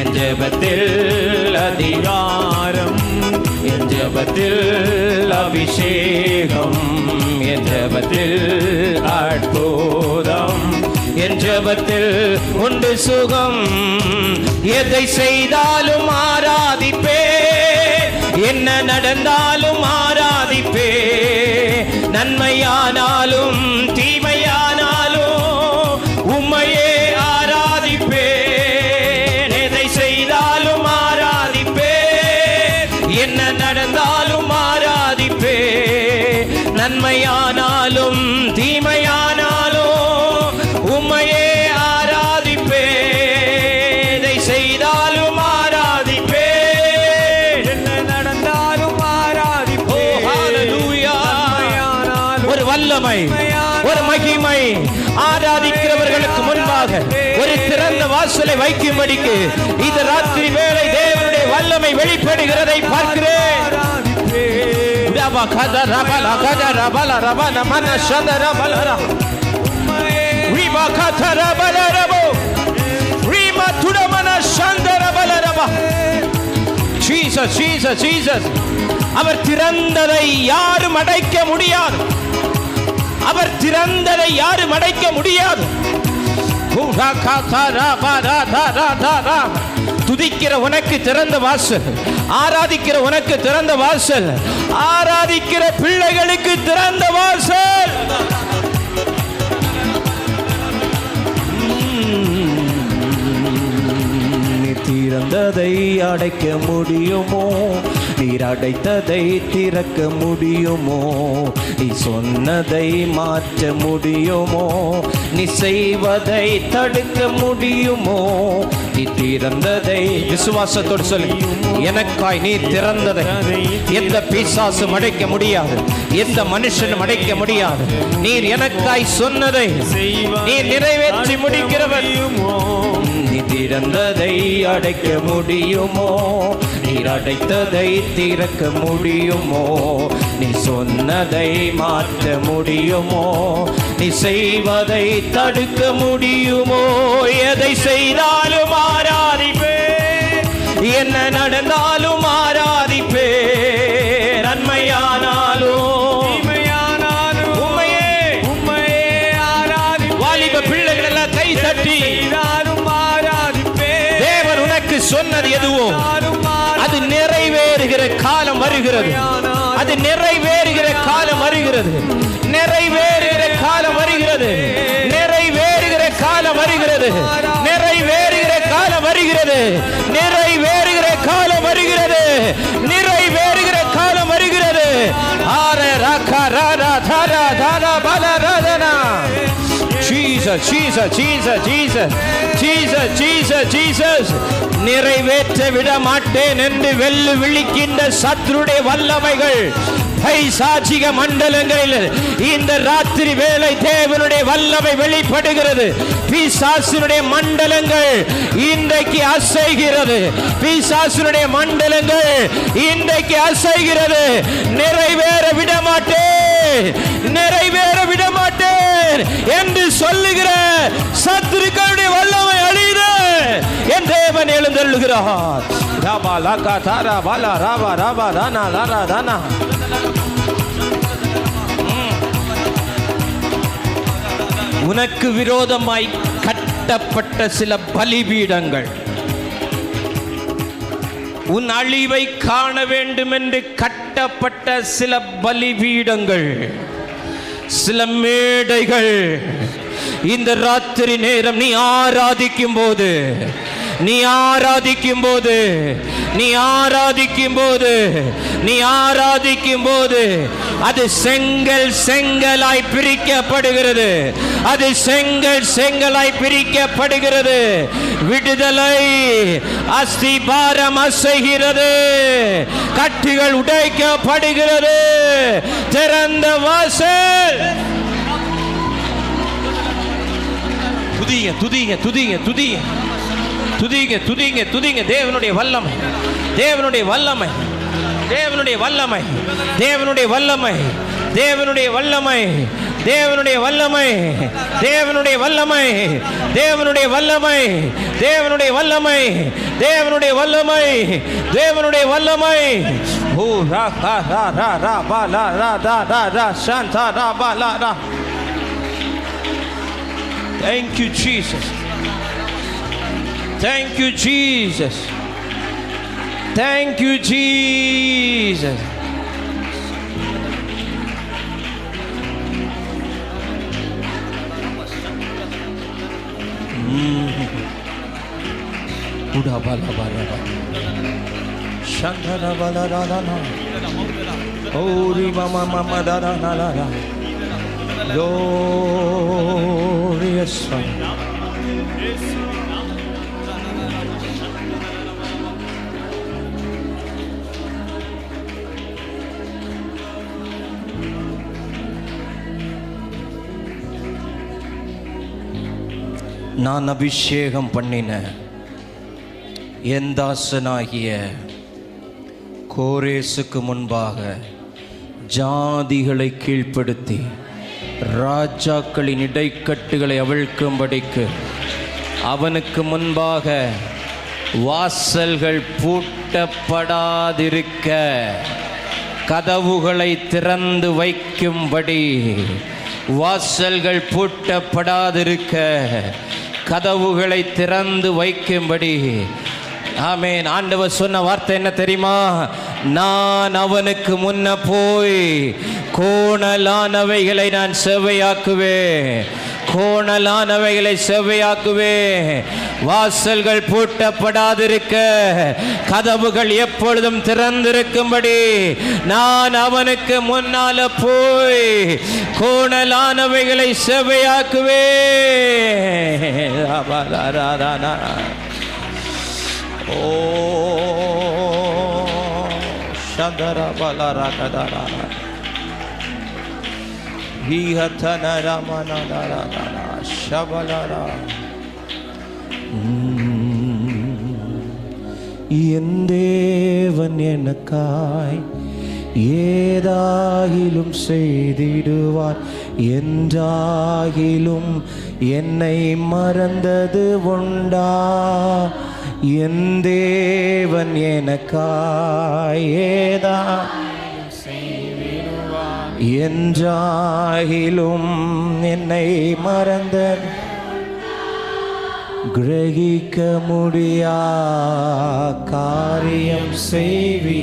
என் ஜெபத்தில் அதிகாரம், என் ஜெபத்தில் அபிஷேகம், என் ஜெபத்தில் அற்புதம், என் ஜெபத்தில் உண்டு சுகம். எதை செய்தாலும் ஆராதிப்பே, என்ன நடந்தாலும் ஆராதிப்பே. நன்மையானாலும் தீமையானாலும் உம்மையே ஆராதிப்பேன். எதை செய்தாலும் ஆராதிப்பேன், என்ன நடந்தாலும் ஆராதிப்பேன். நன்மையானாலும் தீமையானாலும் உம்மையே ஆராதிப்பேன். எதை செய்தாலும் ஆராதிப்பேன், என்ன நடந்தாலும் ஆராதிப்பேன். ஓ ஹalleluya. ஒரு வல்லமை, ஒரு மகிமை ஆராதிக்கிறவர்களுக்கு முன்பாக ஒரு திறந்த வாசலை வைக்கும்படிக்கு இந்த ராத்திரி வேளை தேவனுடைய வல்லமை வெளிப்படுகிறதை பார்க்கிறேன். ரபா கத ரபல கத ரபல ரபன மன சத ரபல ரிபா கத ரபல ரபோ ரிமா துட மன சந்த ரபல ரபா. Jesus Jesus Jesus Jesus. அவர் திறந்ததை யாரும் அடைக்க முடியாது. அவர் திறந்ததை யாரும் அடைக்க முடியாது. துதிக்கிற உனக்கு திறந்த வாசல், ஆராதிக்கிற உனக்கு திறந்த வாசல், ஆராதிக்கிற பிள்ளைகளுக்கு திறந்த வாசல். திறந்ததை அடைக்க முடியுமோ? நீர் அடைத்ததை திறக்க முடியுமோ? நீ சொன்னதை மாற்ற முடியுமோ? நீ செய்வதை தடுக்க முடியுமோ? நீ திறந்ததை விசுவாசத்தோடு சொல்லு. எனக்காய் நீ திறந்ததை எந்த பிசாசும் அடைக்க முடியாது, எந்த மனுஷனும் அடைக்க முடியாது. நீர் எனக்காய் சொன்னதை நீர் நிறைவேற்றி முடிக்கிறவர். நீ திறந்ததை அடைக்க முடியுமோ? நீர் அடைத்ததை திறக்க முடியுமோ? நீ சொன்னதை மாற்ற முடியுமோ? நீ செய்வதை தடுக்க முடியுமோ? எதை செய்தாலும் ஆராதிப்பே, என்ன நடந்தாலும் ஆராதிப்பே. நன்மையானாலும் உம்மையே ஆராதிப்பே. வாலிப பிள்ளைகள் எல்லாம் கை தட்டி தேவன் உனக்கு சொன்னது எதுவோ அது நிறைவேறுகிற காலம் வருகிறது. அது நிறைவேறுகிற காலம் வருகிறது. நிறைவேறுகிற காலம் வருகிறது. நிறைவேறுகிற காலம் வருகிறது. நிறைவேறுகிற காலம் வருகிறது. நிறைவேறுகிற காலம் வருகிறது. நிறைவேறுகிற காலம் வருகிறது. ஆரே ராகா ராரா தாரா தாரா Bala Radhana. Jesus Jesus Jesus Jesus Jesus Jesus Jesus. நிறைவேற்ற விட மாட்டேன் என்று வெள்ளு விழிக்கின்ற சத்துருடைய வல்லமைகள் பைசாச்சிக மண்டலங்களில் இந்த ராத்திரி வேளை தேவனுடைய வல்லமை வெளிப்படுகிறது. பிசாசினுடைய மண்டலங்கள் இன்றைக்கு அசைகிறது. பிசாசினுடைய மண்டலங்கள் இன்றைக்கு அசைகிறது. நிறைவேற விட மாட்டேன், நிறைவேற விட மாட்டேன் என்று சொல்லுகிற சத்துருக்களுடைய வல்லமை அழித என் தேவன் எழுந்தருளுகிறார். ராபா லாகா தாரா பாலா ராபா ராபா தானா லாரா தானா. உனக்கு விரோதமாய் கட்டப்பட்ட சில பலிபீடங்கள், உன் அழிவை காண வேண்டும் என்று கட்டப்பட்ட சில பலிபீடங்கள், சில மேடைகள் இந்த ராத்திரி நேரம் நீ ஆராதிக்கும் போது, நீ ஆராதிக்கும் போது, நீ ஆராதிக்கும் போது, நீ ஆராதிக்கும் போது அது செங்கல் செங்கலாய் பிரிக்கப்படுகிறது. அது செங்கல் செங்கலாய் பிரிக்கப்படுகிறது. விடுதலை அஸ்திபாரம் அசைகிறது. கட்டுகள் உடைக்கப்படுகிறது. திறந்த வாசல். துதிங்க துதிங்க துதிங்க துதிங்க துதிங்க துதிங்க துதிங்க. தேவனுடைய வல்லமை, தேவனுடைய வல்லமை, தேவனுடைய வல்லமை, தேவனுடைய வல்லமை, தேவனுடைய வல்லமை, தேவனுடைய வல்லமை, தேவனுடைய வல்லமை, தேவனுடைய வல்லமை, தேவனுடைய வல்லமை, தேவனுடைய வல்லமை, தேவனுடைய வல்லமை. ஓ ரா ரா ரா ரா ரா பா லா ரா ரா ரா ரா சாந்தா ரா பா லா ரா. Thank you Jesus. Thank you Jesus. Thank you Jesus. Uda bala bala bala. Shantara bala da da na. Ori mama mama da da na la la. Glorious Son. நான் அபிஷேகம் பண்ணின என் தாசனாகிய கோரேசுக்கு முன்பாக ஜாதிகளை கீழ்ப்படுத்தி ராஜாக்களின் இடைக்கட்டுகளை அவிழ்க்கும்படிக்கு அவனுக்கு முன்பாக வாசல்கள் பூட்டப்படாதிருக்க கதவுகளை திறந்து வைக்கும்படி, வாசல்கள் பூட்டப்படாதிருக்க கதவுகளை திறந்து வைக்கும்படி. ஆமென். ஆண்டவர் சொன்ன வார்த்தை என்ன தெரியுமா? நான் அவனுக்கு முன்ன போய் கோணலானவைகளை நான் செவ்வையாக்குவேன், கோணலானவைகளை செவ்வையாக்குவேன். வாசல்கள் பூட்டப்படாதிருக்க கதவுகள் எப்பொழுதும் திறந்திருக்கும்படி நான் அவனுக்கு முன்னால போய் கோணலானவைகளை செவ்வையாக்குவேன். ஓ சந்தரா பலரா கதரா என் தேவன் எனக்காய் ஏதாகிலும் செய்திடுவார், என்றாகிலும் என்னை மறந்தது உண்டா? என் தேவன் எனக்காய் ஏதாகிலும் செய்திடுவார், என்றாகிலும் என்னை மறந்த கிரகிக்க முடியா காரியம் செய்வி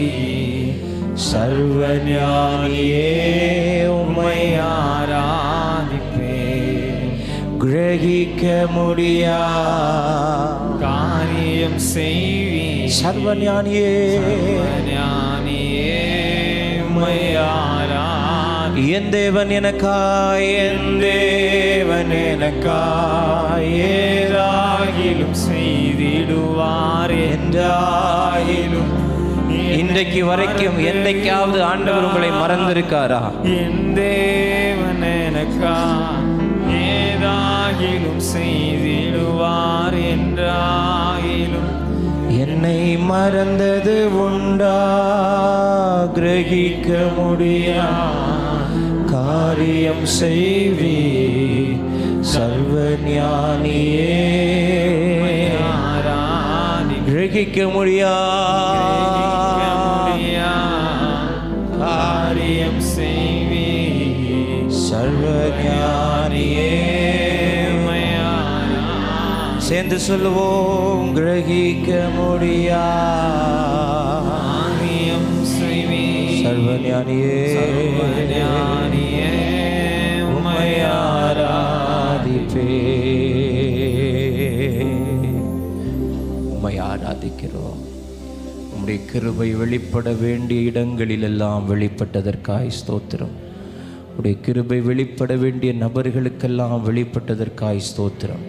சர்வஞானியே உம்மை ஆராதிப்பேன். கிரகிக்க முடியா காரியம் செய்வி சர்வஞானியே உம்மை ஆராதிப்பேன். என் தேவன் எனக்காய், என் தேவன் எனக்காய் ஏதாகிலும் செய்திடுவார், என்றாகிலும். இன்றைக்கு வரைக்கும் என்றைக்காவது ஆண்டவர் உங்களை மறந்திருக்காரா? என் தேவன் எனக்காய் ஏதாகிலும் செய்திடுவார், என்றாகிலும் என்னை மறந்தது உண்டா? கிரகிக்க முடியா காரியம் செய்வி சர்வஞானியே. கிரகிக்க முடியா காரியம் செய்வி சர்வஞானியே. சேர்ந்து சொல்லுவோம், கிரகிக்க முடியா சர்வஞானியே உம்மை ஆராதிப்பேன். உம்மை ஆராதிக்கிறோம். உம்முடைய கிருபை வெளிப்பட வேண்டிய இடங்களிலெல்லாம் வெளிப்பட்டதற்காய் ஸ்தோத்திரம். உம்முடைய கிருபை வெளிப்பட வேண்டிய நபர்களுக்கெல்லாம் வெளிப்பட்டதற்காய் ஸ்தோத்திரம்.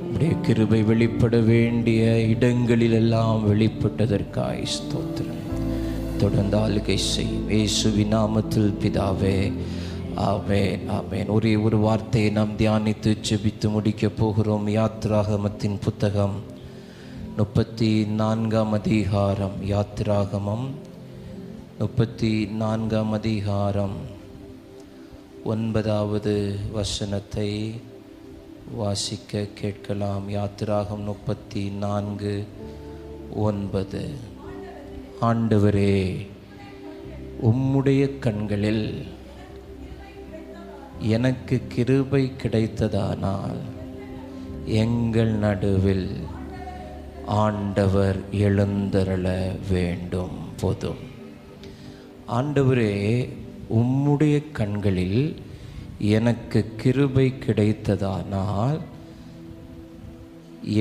உம்முடைய கிருபை வெளிப்பட வேண்டிய இடங்களிலெல்லாம் வெளிப்பட்டதற்காய் ஸ்தோத்திரம். தொடர்ந்து ஆளுகை செய்யும் இயேசுவின் நாமத்தில் பிதாவே, ஆமென், ஆமென். ஒரே ஒரு வார்த்தையை நாம் தியானித்து ஜெபித்து முடிக்கப் போகிறோம். யாத்திராகமத்தின் புத்தகம் 34ஆம் அதிகாரம். யாத்திராகமம் 34ஆம் அதிகாரம் 9வது வசனத்தை வாசிக்க கேட்கலாம். யாத்திராகம் 34:9. ஆண்டவரே, உம்முடைய கண்களில் எனக்கு கிருபை கிடைத்ததானால் எங்கள் நடுவில் ஆண்டவர் எழுந்தருள வேண்டும். போதும். ஆண்டவரே, உம்முடைய கண்களில் எனக்கு கிருபை கிடைத்ததானால்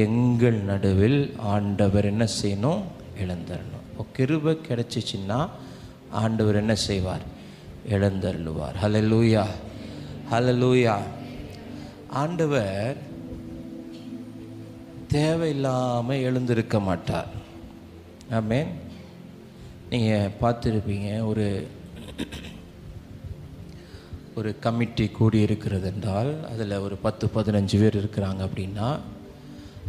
எங்கள் நடுவில் ஆண்டவர் என்ன செய்யணும்? எழுந்தருளும். கிருபை கிடைச்சிச்சின்னா ஆண்டவர் என்ன செய்வார்? எழுந்தருளுவார். ஹல்லேலூயா, ஹல்லேலூயா. ஆண்டவர் தேவையில்லாமல் எழுந்திருக்க மாட்டார். ஆமென். நீங்கள் பார்த்துருப்பீங்க, ஒரு கமிட்டி கூடி இருக்கிறது என்றால் அதில் ஒரு 10-15 பேர் இருக்கிறாங்க அப்படின்னா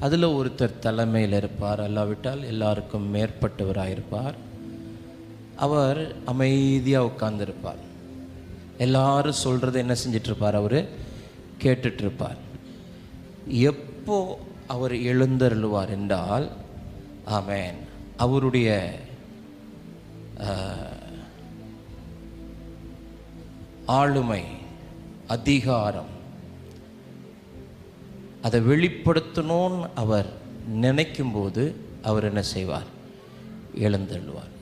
அதில் ஒருத்தர் தலைமையில் இருப்பார், அல்லாவிட்டால் எல்லாருக்கும் மேற்பட்டவராயிருப்பார். அவர் அமைதியாக உட்கார்ந்துருப்பார். எல்லாரும் சொல்கிறத என்ன செஞ்சிட்ருப்பார்? அவர் கேட்டுட்ருப்பார். எப்போ அவர் எழுந்தருளுவார் என்றால் ஆமென். அவருடைய ஆளுமை, அதிகாரம், அதை வெளிப்படுத்தணும்னு அவர் நினைக்கும்போது அவர் என்ன செய்வார்? எழுந்தருள்வார்.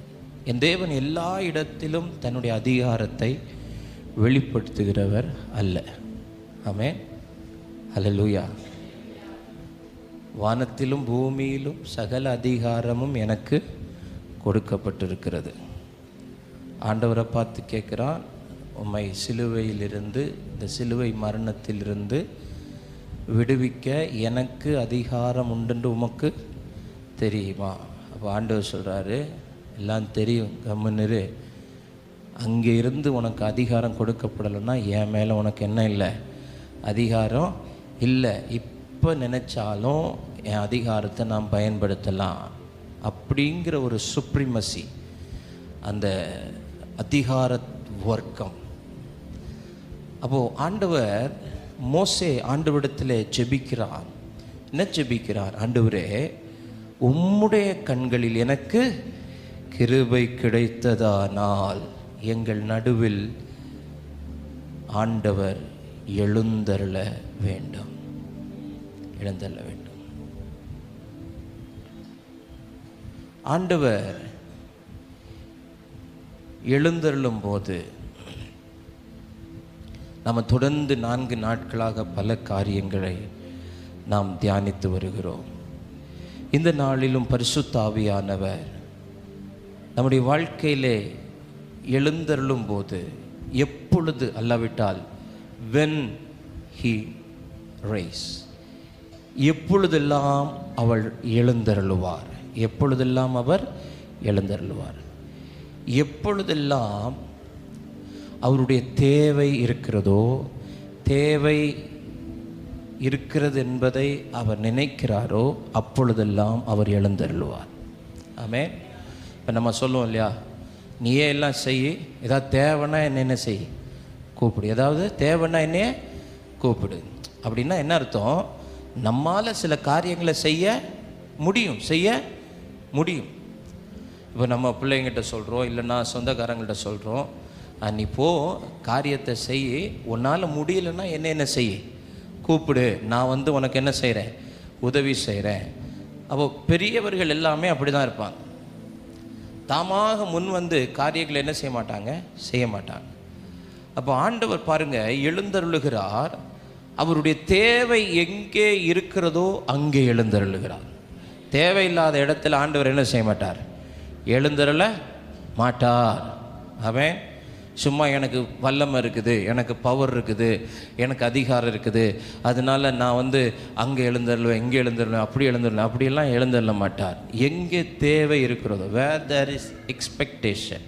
என் தேவன் எல்லா இடத்திலும் தன்னுடைய அதிகாரத்தை வெளிப்படுத்துகிறவர் அல்ல. ஆமென். ஹல்லேலூயா. வானத்திலும் பூமியிலும் சகல அதிகாரமும் எனக்கு கொடுக்கப்பட்டிருக்கிறது. ஆண்டவரை பார்த்து கேட்குறான், உம்மை சிலுவையிலிருந்து, இந்த சிலுவை மரணத்திலிருந்து விடுவிக்க எனக்கு அதிகாரம் உண்டுன்னு உமக்கு தெரியுமா? அப்போ ஆண்டவர் சொல்கிறாரு, எல்லாம் தெரியும், கம்முன்னு அங்கே இருந்து உனக்கு அதிகாரம் கொடுக்கப்படலைன்னா என் மேலே உனக்கு என்ன இல்லை? அதிகாரம் இல்லை. இப்போ நினச்சாலும் என் அதிகாரத்தை நான் பயன்படுத்தலாம் அப்படிங்கிற ஒரு சுப்ரீமசி, அந்த அதிகார வர்க்கம். அப்போது ஆண்டவர், மோசே ஆண்டவரிடத்தில் ஜெபிக்கிறார். என்ன ஜெபிக்கிறார்? ஆண்டவரே, உம்முடைய கண்களில் எனக்கு கிருபை கிடைத்ததானால் எங்கள் நடுவில் ஆண்டவர் எழுந்தருள வேண்டும், எழுந்தருள வேண்டும். ஆண்டவர் எழுந்தருளும் போது நம்ம தொடர்ந்து 4 நாட்களாக பல காரியங்களை நாம் தியானித்து வருகிறோம். இந்த நாளிலும் பரிசுத்த ஆவியானவர் நம்முடைய வாழ்க்கையிலே எழுந்தருளும் போது, எப்பொழுது அல்லாவிட்டால் when he rise, எப்பொழுதெல்லாம் அவள் எழுந்தருளுவார், எப்பொழுதெல்லாம் அவர் எழுந்தருளுவார், எப்பொழுதெல்லாம் அவருடைய தேவை இருக்கிறதோ, தேவை இருக்கிறது என்பதை அவர் நினைக்கிறாரோ, அப்பொழுதெல்லாம் அவர் எழுந்தருளுவார். ஆமென். இப்போ நம்ம சொல்லுவோம் இல்லையா, நீயே எல்லாம் செய், ஏதாவது தேவைன்னா என்ன செய், கூப்பிடு, ஏதாவது தேவைன்னா என்னையே கூப்பிடு. அப்படின்னா என்ன அர்த்தம்? நம்மால் சில காரியங்களை செய்ய முடியும், செய்ய முடியும். இப்போ நம்ம பிள்ளைங்கிட்ட சொல்கிறோம், இல்லைன்னா சொந்தக்காரங்கள்ட்ட சொல்கிறோம், நீ போ காரியத்தை செய், உன்னால் முடியலைன்னா என்ன செய், கூப்பிடு, நான் உனக்கு என்ன செய்கிறேன், உதவி செய்கிறேன். அப்போ பெரியவர்கள் எல்லாமே அப்படி தான் இருப்பாங்க. தாமாக முன் காரியங்களை என்ன செய்ய மாட்டாங்க, செய்ய மாட்டாங்க. அப்போ ஆண்டவர் பாருங்க, எழுந்தருளுகிறார். அவருடைய தேவை எங்கே இருக்கிறதோ அங்கே எழுந்தருளுகிறார். தேவையில்லாத இடத்துல ஆண்டவர் என்ன செய்ய மாட்டார், எழுந்தருள மாட்டார். அவன் சும்மா எனக்கு வல்லமை இருக்குது, எனக்கு பவர் இருக்குது, எனக்கு அதிகாரம் இருக்குது, அதனால நான் அங்கே எழுந்தருளுவேன், இங்கே எழுந்தருளுவேன், அப்படி எழுந்தருளுவேன், அப்படியெல்லாம் எழுந்தருள மாட்டார். எங்கே தேவை இருக்கிறதோ, where there is expectation.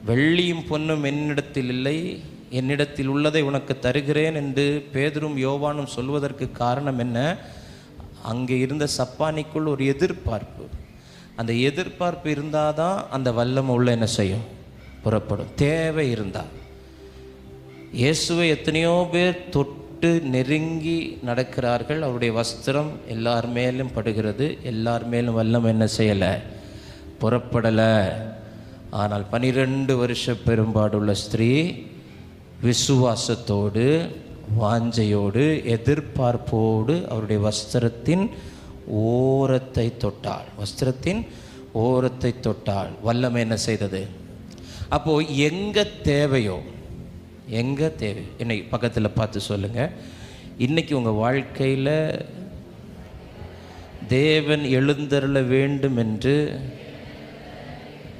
வெள்ளியும் பொன்னும் என்னிடத்தில் இல்லை, என்னிடத்தில் உள்ளதை உனக்கு தருகிறேன் என்று பேதுரும் யோவானும் சொல்வதற்கு காரணம் என்ன? அங்கே இருந்த சப்பானிக்குள் ஒரு எதிர்பார்ப்பு. அந்த எதிர்பார்ப்பு இருந்தால் தான் அந்த வல்லமை உள்ள என்ன செய்யும், புறப்படும். தேவை இருந்தால். இயேசுவை எத்தனையோ பேர் தொட்டு நெருங்கி நடக்கிறார்கள், அவருடைய வஸ்திரம் எல்லார் மேலும் படுகிறது, எல்லார் மேலும் வல்லமை என்ன செய்யலை, புறப்படலை. ஆனால் 12 வருஷ பெரும்பாடுள்ள ஸ்திரீ விசுவாசத்தோடு, வாஞ்சையோடு, எதிர்பார்ப்போடு அவருடைய வஸ்திரத்தின் ஓரத்தை தொட்டாள், வஸ்திரத்தின் ஓரத்தை தொட்டாள். வல்லமை என்ன செய்தது? அப்போது எங்கே தேவையோ, எங்கே தேவை, என்னை பக்கத்தில் பார்த்து சொல்லுங்கள், இன்றைக்கி உங்கள் வாழ்க்கையில் தேவன் எழுந்தருள வேண்டும் என்று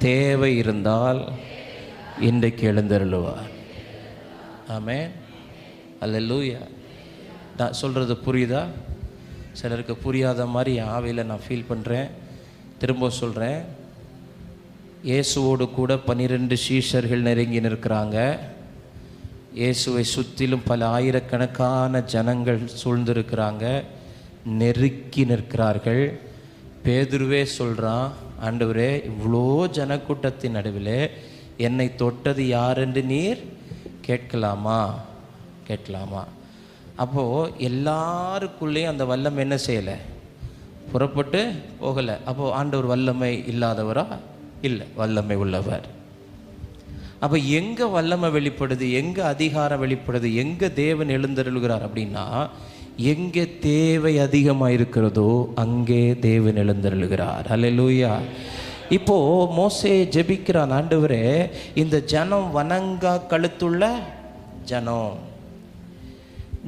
தேவை இருந்தால் இன்றைக்கு எழுந்தருளுவார். ஆமென். அல்லேலூயா. நான் சொல்கிறது புரியுதா? சிலருக்கு புரியாத மாதிரி ஆவியில் நான் ஃபீல் பண்ணுறேன். திரும்ப சொல்கிறேன், இயேசுவோடு கூட 12 சீஷர்கள் நெருங்கி நிற்கிறாங்க. இயேசுவை சுற்றிலும் பல ஆயிரக்கணக்கான ஜனங்கள் சூழ்ந்திருக்கிறாங்க, நெருக்கி நிற்கிறார்கள். பேதுருவே சொல்கிறான், ஆண்டவரே, இவ்வளோ ஜனக்கூட்டத்தின் நடுவில் என்னை தொட்டது யார் என்று நீர் கேட்கலாமா, கேட்கலாமா? அப்போது எல்லாருக்குள்ளேயும் அந்த வல்லம் என்ன செய்யலை, புறப்பட்டு போகலை. அப்போது ஆண்டவர் வல்லமை இல்லாதவரா? இல்லை, வல்லமை உள்ளவர். அப்போ எங்கே வல்லமை வெளிப்படுது, எங்கே அதிகாரம் வெளிப்படுது, எங்கே தேவன் எழுந்தருளுகிறார் அப்படின்னா, எங்கே தேவை அதிகமாக இருக்கிறதோ அங்கே தேவன் எழுந்தருளுகிறார். அல்லேலூயா. இப்போது மோசே ஜெபிக்கிறான், ஆண்டவரே இந்த ஜனம் வணங்கா கழுத்துள்ள ஜனம்,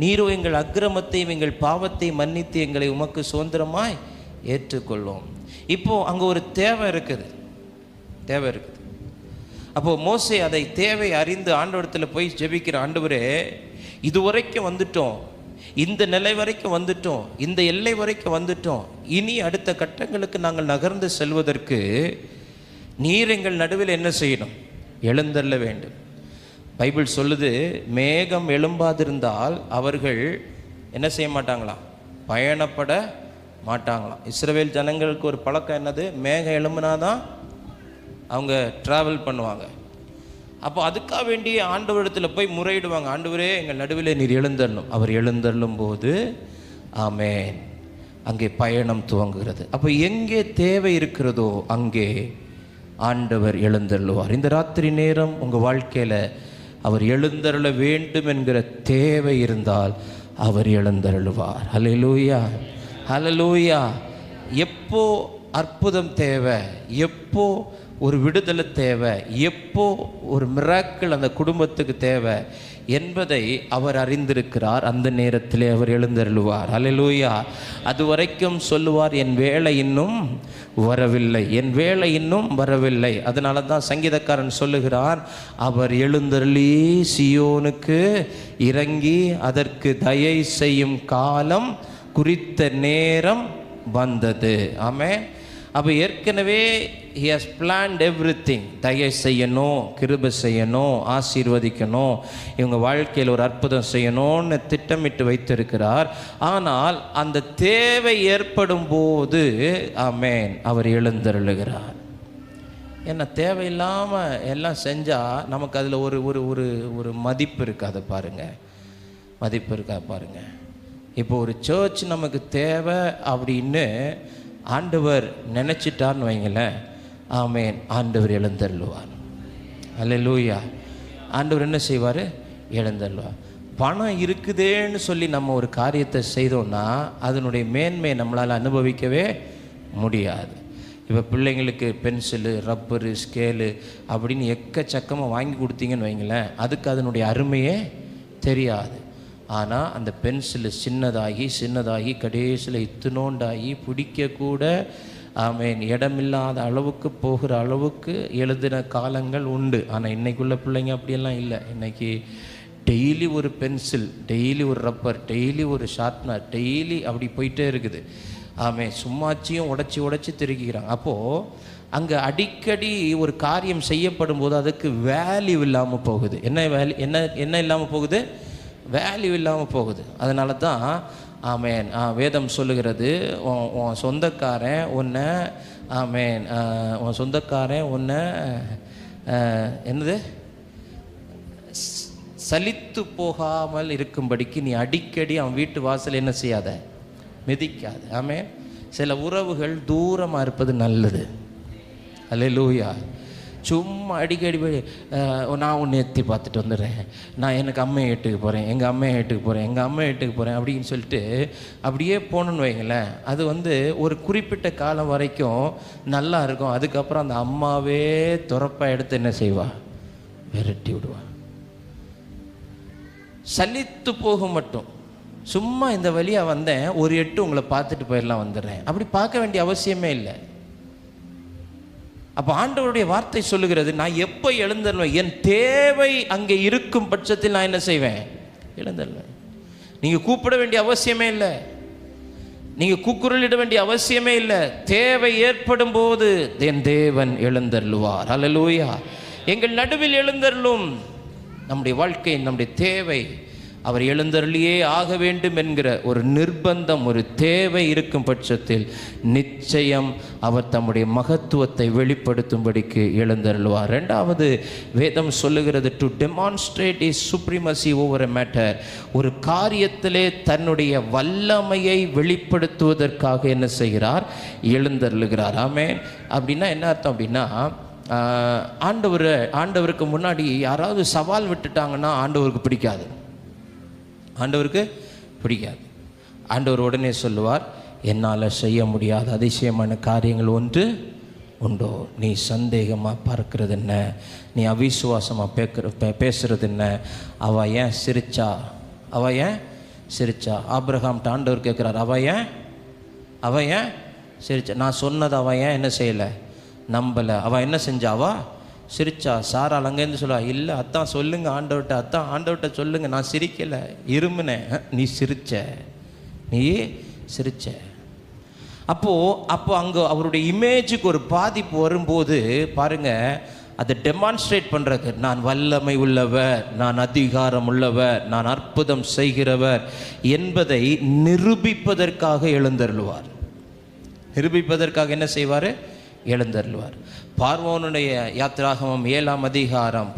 நீரோ எங்கள் அக்கிரமத்தையும் எங்கள் பாவத்தை மன்னித்து எங்களை உமக்கு சுதந்திரமாய் ஏற்றுக்கொள்ளும். இப்போது அங்கே ஒரு தேவை இருக்குது. அப்போது மோசே அதை தேவை அறிந்து ஆண்டவரத்தில் போய் ஜெபிக்கிற, ஆண்டவரே இதுவரைக்கும் வந்துட்டோம், இந்த நிலை வரைக்கும் வந்துட்டோம், இந்த எல்லை வரைக்கும் வந்துட்டோம், இனி அடுத்த கட்டங்களுக்கு நாங்கள் நகர்ந்து செல்வதற்கு நீர் எங்கள் நடுவில் என்ன செய்யணும்? எழுந்தருள வேண்டும். பைபிள் சொல்லுது, மேகம் எழும்பாதிருந்தால் அவர்கள் என்ன செய்ய மாட்டாங்களாம்? பயணப்பட மாட்டாங்களாம். இஸ்ரவேல் ஜனங்களுக்கு ஒரு பழக்கம் என்னது? மேகம் எழும்புனாதான் அவங்க ட்ராவல் பண்ணுவாங்க. அப்போ அதுக்காக வேண்டி ஆண்டவரிடத்தில் போய் முறையிடுவாங்க, ஆண்டவரே எங்கள் நடுவில் நீர் எழுந்தரணும். அவர் எழுந்தருளும் போது ஆமென், அங்கே பயணம் துவங்குகிறது. அப்போ எங்கே தேவை இருக்கிறதோ அங்கே ஆண்டவர் எழுந்தருளுவார். இந்த ராத்திரி நேரம் உங்கள் வாழ்க்கையில் அவர் எழுந்தருள வேண்டும் என்கிற தேவை இருந்தால் அவர் எழுந்தருளுவார். ஹல்லேலூயா, ஹல்லேலூயா. எப்போ அற்புதம் தேவை, எப்போ ஒரு விடுதலை தேவை, எப்போ ஒரு மிராக்கிள் அந்த குடும்பத்துக்கு தேவை என்பதை அவர் அறிந்திருக்கிறார். அந்த நேரத்திலே அவர் எழுந்தருளுவார். ஹல்லேலூயா. அது வரைக்கும் சொல்லுவார், என் வேலை இன்னும் வரவில்லை, என் வேலை இன்னும் வரவில்லை. அதனால தான் சங்கீதக்காரன் சொல்லுகிறான், அவர் எழுந்தருளி சியோனுக்கு இறங்கி அதற்கு தயை செய்யும் காலம் குறித்த நேரம் வந்தது. ஆமென். அப்போ ஏற்கனவே he has planned everything. தயை செய்யணும், கிருபை செய்யணும், ஆசீர்வதிக்கணும், இவங்க வாழ்க்கையில் ஒரு அற்புதம் செய்யணும்னு திட்டமிட்டு வைத்திருக்கிறார். ஆனால் அந்த தேவை ஏற்படும் போது ஆமென் அவர் எழுந்தருளுகிறார். ஏன்னா தேவையில்லாமல் எல்லாம் செஞ்சால் நமக்கு அதில் ஒரு ஒரு ஒரு ஒரு மதிப்பு இருக்காது பாருங்கள், மதிப்பு இருக்காது பாருங்கள். இப்போ ஒரு சர்ச் நமக்கு தேவை அப்படின்னு ஆண்டவர் நினச்சிட்டான்னு வைங்களேன், ஆமென், ஆண்டவர் எழுந்தருளுவார். அல்லேலூயா. ஆண்டவர் என்ன செய்வார்? எழுந்தருளுவார். பணம் இருக்குதேன்னு சொல்லி நம்ம ஒரு காரியத்தை செய்தோம்னா அதனுடைய மேன்மையை நம்மளால் அனுபவிக்கவே முடியாது. இப்போ பிள்ளைங்களுக்கு பென்சிலு, ரப்பரு, ஸ்கேலு அப்படின்னு எக்கச்சக்கமாக வாங்கி கொடுத்தீங்கன்னு வைங்களேன், அதுக்கு அதனுடைய அருமையே தெரியாது. ஆனால் அந்த பென்சிலு சின்னதாகி கடைசியில் இத்தினோண்டாகி பிடிக்கக்கூட ஆமென் இடமில்லாத அளவுக்கு போகிற அளவுக்கு எழுதின காலங்கள் உண்டு. ஆனால் இன்றைக்குள்ள பிள்ளைங்க அப்படியெல்லாம் இல்லை. இன்றைக்கி டெய்லி ஒரு பென்சில், டெய்லி ஒரு ரப்பர், டெய்லி ஒரு ஷார்ப்னர், டெய்லி அப்படி போயிட்டே இருக்குது. ஆமென். சும்மாச்சியும் உடச்சி திருக்கிறாங்க. அப்போது அங்கே அடிக்கடி ஒரு காரியம் செய்யப்படும் போது அதுக்கு வேல்யூ இல்லாமல் போகுது. என்ன இல்லாமல் போகுது? வேல்யூ இல்லாமல் போகுது. அதனால தான் ஆமென் வேதம் சொல்லுகிறது, உன் சொந்தக்காரன் உன்னை ஆமென் உன் சொந்தக்காரன் உன்னை என்னது சலித்து போகாமல் இருக்கும்படிக்கு நீ அடிக்கடி அவன் வீட்டு வாசல் என்ன செய்யாத? மிதிக்காது. ஆமென். சில உறவுகள் தூரமாக இருப்பது நல்லது. அல்லேலூயா. சும்மா அடிக்கடி நான் ஒன்று எத்தி பார்த்துட்டு வந்துடுறேன், நான் எனக்கு அம்மை வீட்டுக்கு போகிறேன், எங்கள் அம்மை வீட்டுக்கு போகிறேன் அப்படின்னு சொல்லிட்டு அப்படியே போகணுன்னு வைங்களேன், அது ஒரு குறிப்பிட்ட காலம் வரைக்கும் நல்லா இருக்கும். அதுக்கப்புறம் அந்த அம்மாவே துறப்பாக எடுத்து என்ன செய்வா? விரட்டி விடுவா. சலித்து போக மட்டும் சும்மா இந்த வழியாக வந்தேன், ஒரு எட்டு உங்களை பார்த்துட்டு போயிடலாம் வந்துடுறேன், அப்படி பார்க்க வேண்டிய அவசியமே இல்லை. அப்போ ஆண்டவருடைய வார்த்தை சொல்லுகிறது, நான் எப்போ எழுந்தருவேன், என் தேவை அங்கே இருக்கும் பட்சத்தில் நான் என்ன செய்வேன்? எழுந்தருவேன். நீங்கள் கூப்பிட வேண்டிய அவசியமே இல்லை, நீங்கள் கூக்குரலிட வேண்டிய அவசியமே இல்லை. தேவை ஏற்படும் போது என் தேவன் எழுந்தருளுவார். அல்லேலூயா. எங்கள் நடுவில் எழுந்தருளும். நம்முடைய வாழ்க்கை, நம்முடைய தேவை அவர் எழுந்தருளியே ஆக வேண்டும் என்கிற ஒரு நிர்பந்தம், ஒரு தேவை இருக்கும் பட்சத்தில் நிச்சயம் அவர் தம்முடைய மகத்துவத்தை வெளிப்படுத்தும்படிக்கு எழுந்தருள்வார். ரெண்டாவது, வேதம் சொல்லுகிறது to demonstrate is supremacy over a matter. ஒரு காரியத்திலே தன்னுடைய வல்லமையை வெளிப்படுத்துவதற்காக என்ன செய்கிறார்? எழுந்தருளுகிறார். ஆமென். அப்படின்னா என்ன அர்த்தம் அப்படின்னா, ஆண்டவருக்கு முன்னாடி யாராவது சவால் விட்டுட்டாங்கன்னா ஆண்டவருக்கு பிடிக்காது. ஆண்டவர் உடனே சொல்லுவார், என்னால் செய்ய முடியாத அதிசயமான காரியங்கள் ஒன்று உண்டோ? நீ சந்தேகமாக பார்க்கறது என்ன? நீ அவிசுவாசமாக பேசுறது என்ன? அவள் ஏன் சிரிச்சா? ஆபிரகாம்கிட்ட ஆண்டவர் கேட்குறார், அவள் ஏன் சிரிச்சா? நான் சொன்னது அவன் ஏன் என்ன செய்யலை? நம்பலை. அவள் என்ன செஞ்சாவா? சிரிச்சா. சாரால் அங்கேருந்து சொல்லுவா, இல்லை அத்தான் சொல்லுங்க ஆண்டவர்கிட்ட சொல்லுங்க, நான் சிரிக்கலை, இருமுனேன். நீ சிரிச்ச. அப்போ அங்கே அவருடைய இமேஜுக்கு ஒரு பாதிப்பு வரும்போது பாருங்க, அதை டெமான்ஸ்ட்ரேட் பண்ணுறது, நான் வல்லமை உள்ளவர், நான் அதிகாரம் உள்ளவர், நான் அற்புதம் செய்கிறவர் என்பதை நிரூபிப்பதற்காக எழுந்தருளுவார். என்ன செய்வார்? எழுந்தருளுவார். பார்வோனுடைய யாத்திராகமம் 7ஆம் அதிகாரம்,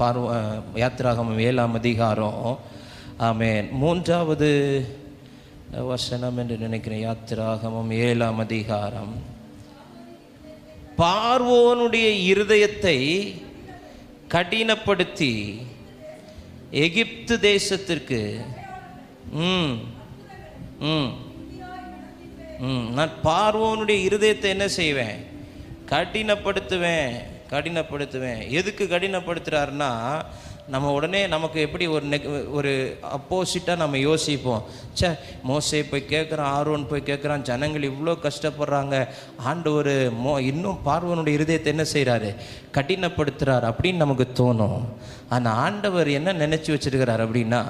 யாத்திராகமம் 7ஆம் அதிகாரம், ஆமென், 3வது வசனம் என்று நினைக்கிறேன். யாத்திராகமம் 7ஆம் அதிகாரம். பார்வோனுடைய இருதயத்தை கடினப்படுத்தி எகிப்து தேசத்திற்கு நான் பார்வோனுடைய இருதயத்தை என்ன செய்வேன்? கடினப்படுத்துவேன். எதுக்கு கடினப்படுத்துகிறாருன்னா, நம்ம உடனே நமக்கு எப்படி ஒரு அப்போசிட்டாக நம்ம யோசிப்போம். மோசே போய் கேட்குறான், ஆரோன் போய் கேட்குறான், ஜனங்கள் இவ்வளோ கஷ்டப்படுறாங்க, ஆண்டவர் இன்னும் பார்வோனுடைய இருதயத்தை என்ன செய்கிறாரு? கடினப்படுத்துகிறார் அப்படின்னு நமக்கு தோணும். ஆனால் ஆண்டவர் என்ன நினச்சி வச்சிருக்கிறார் அப்படின்னா,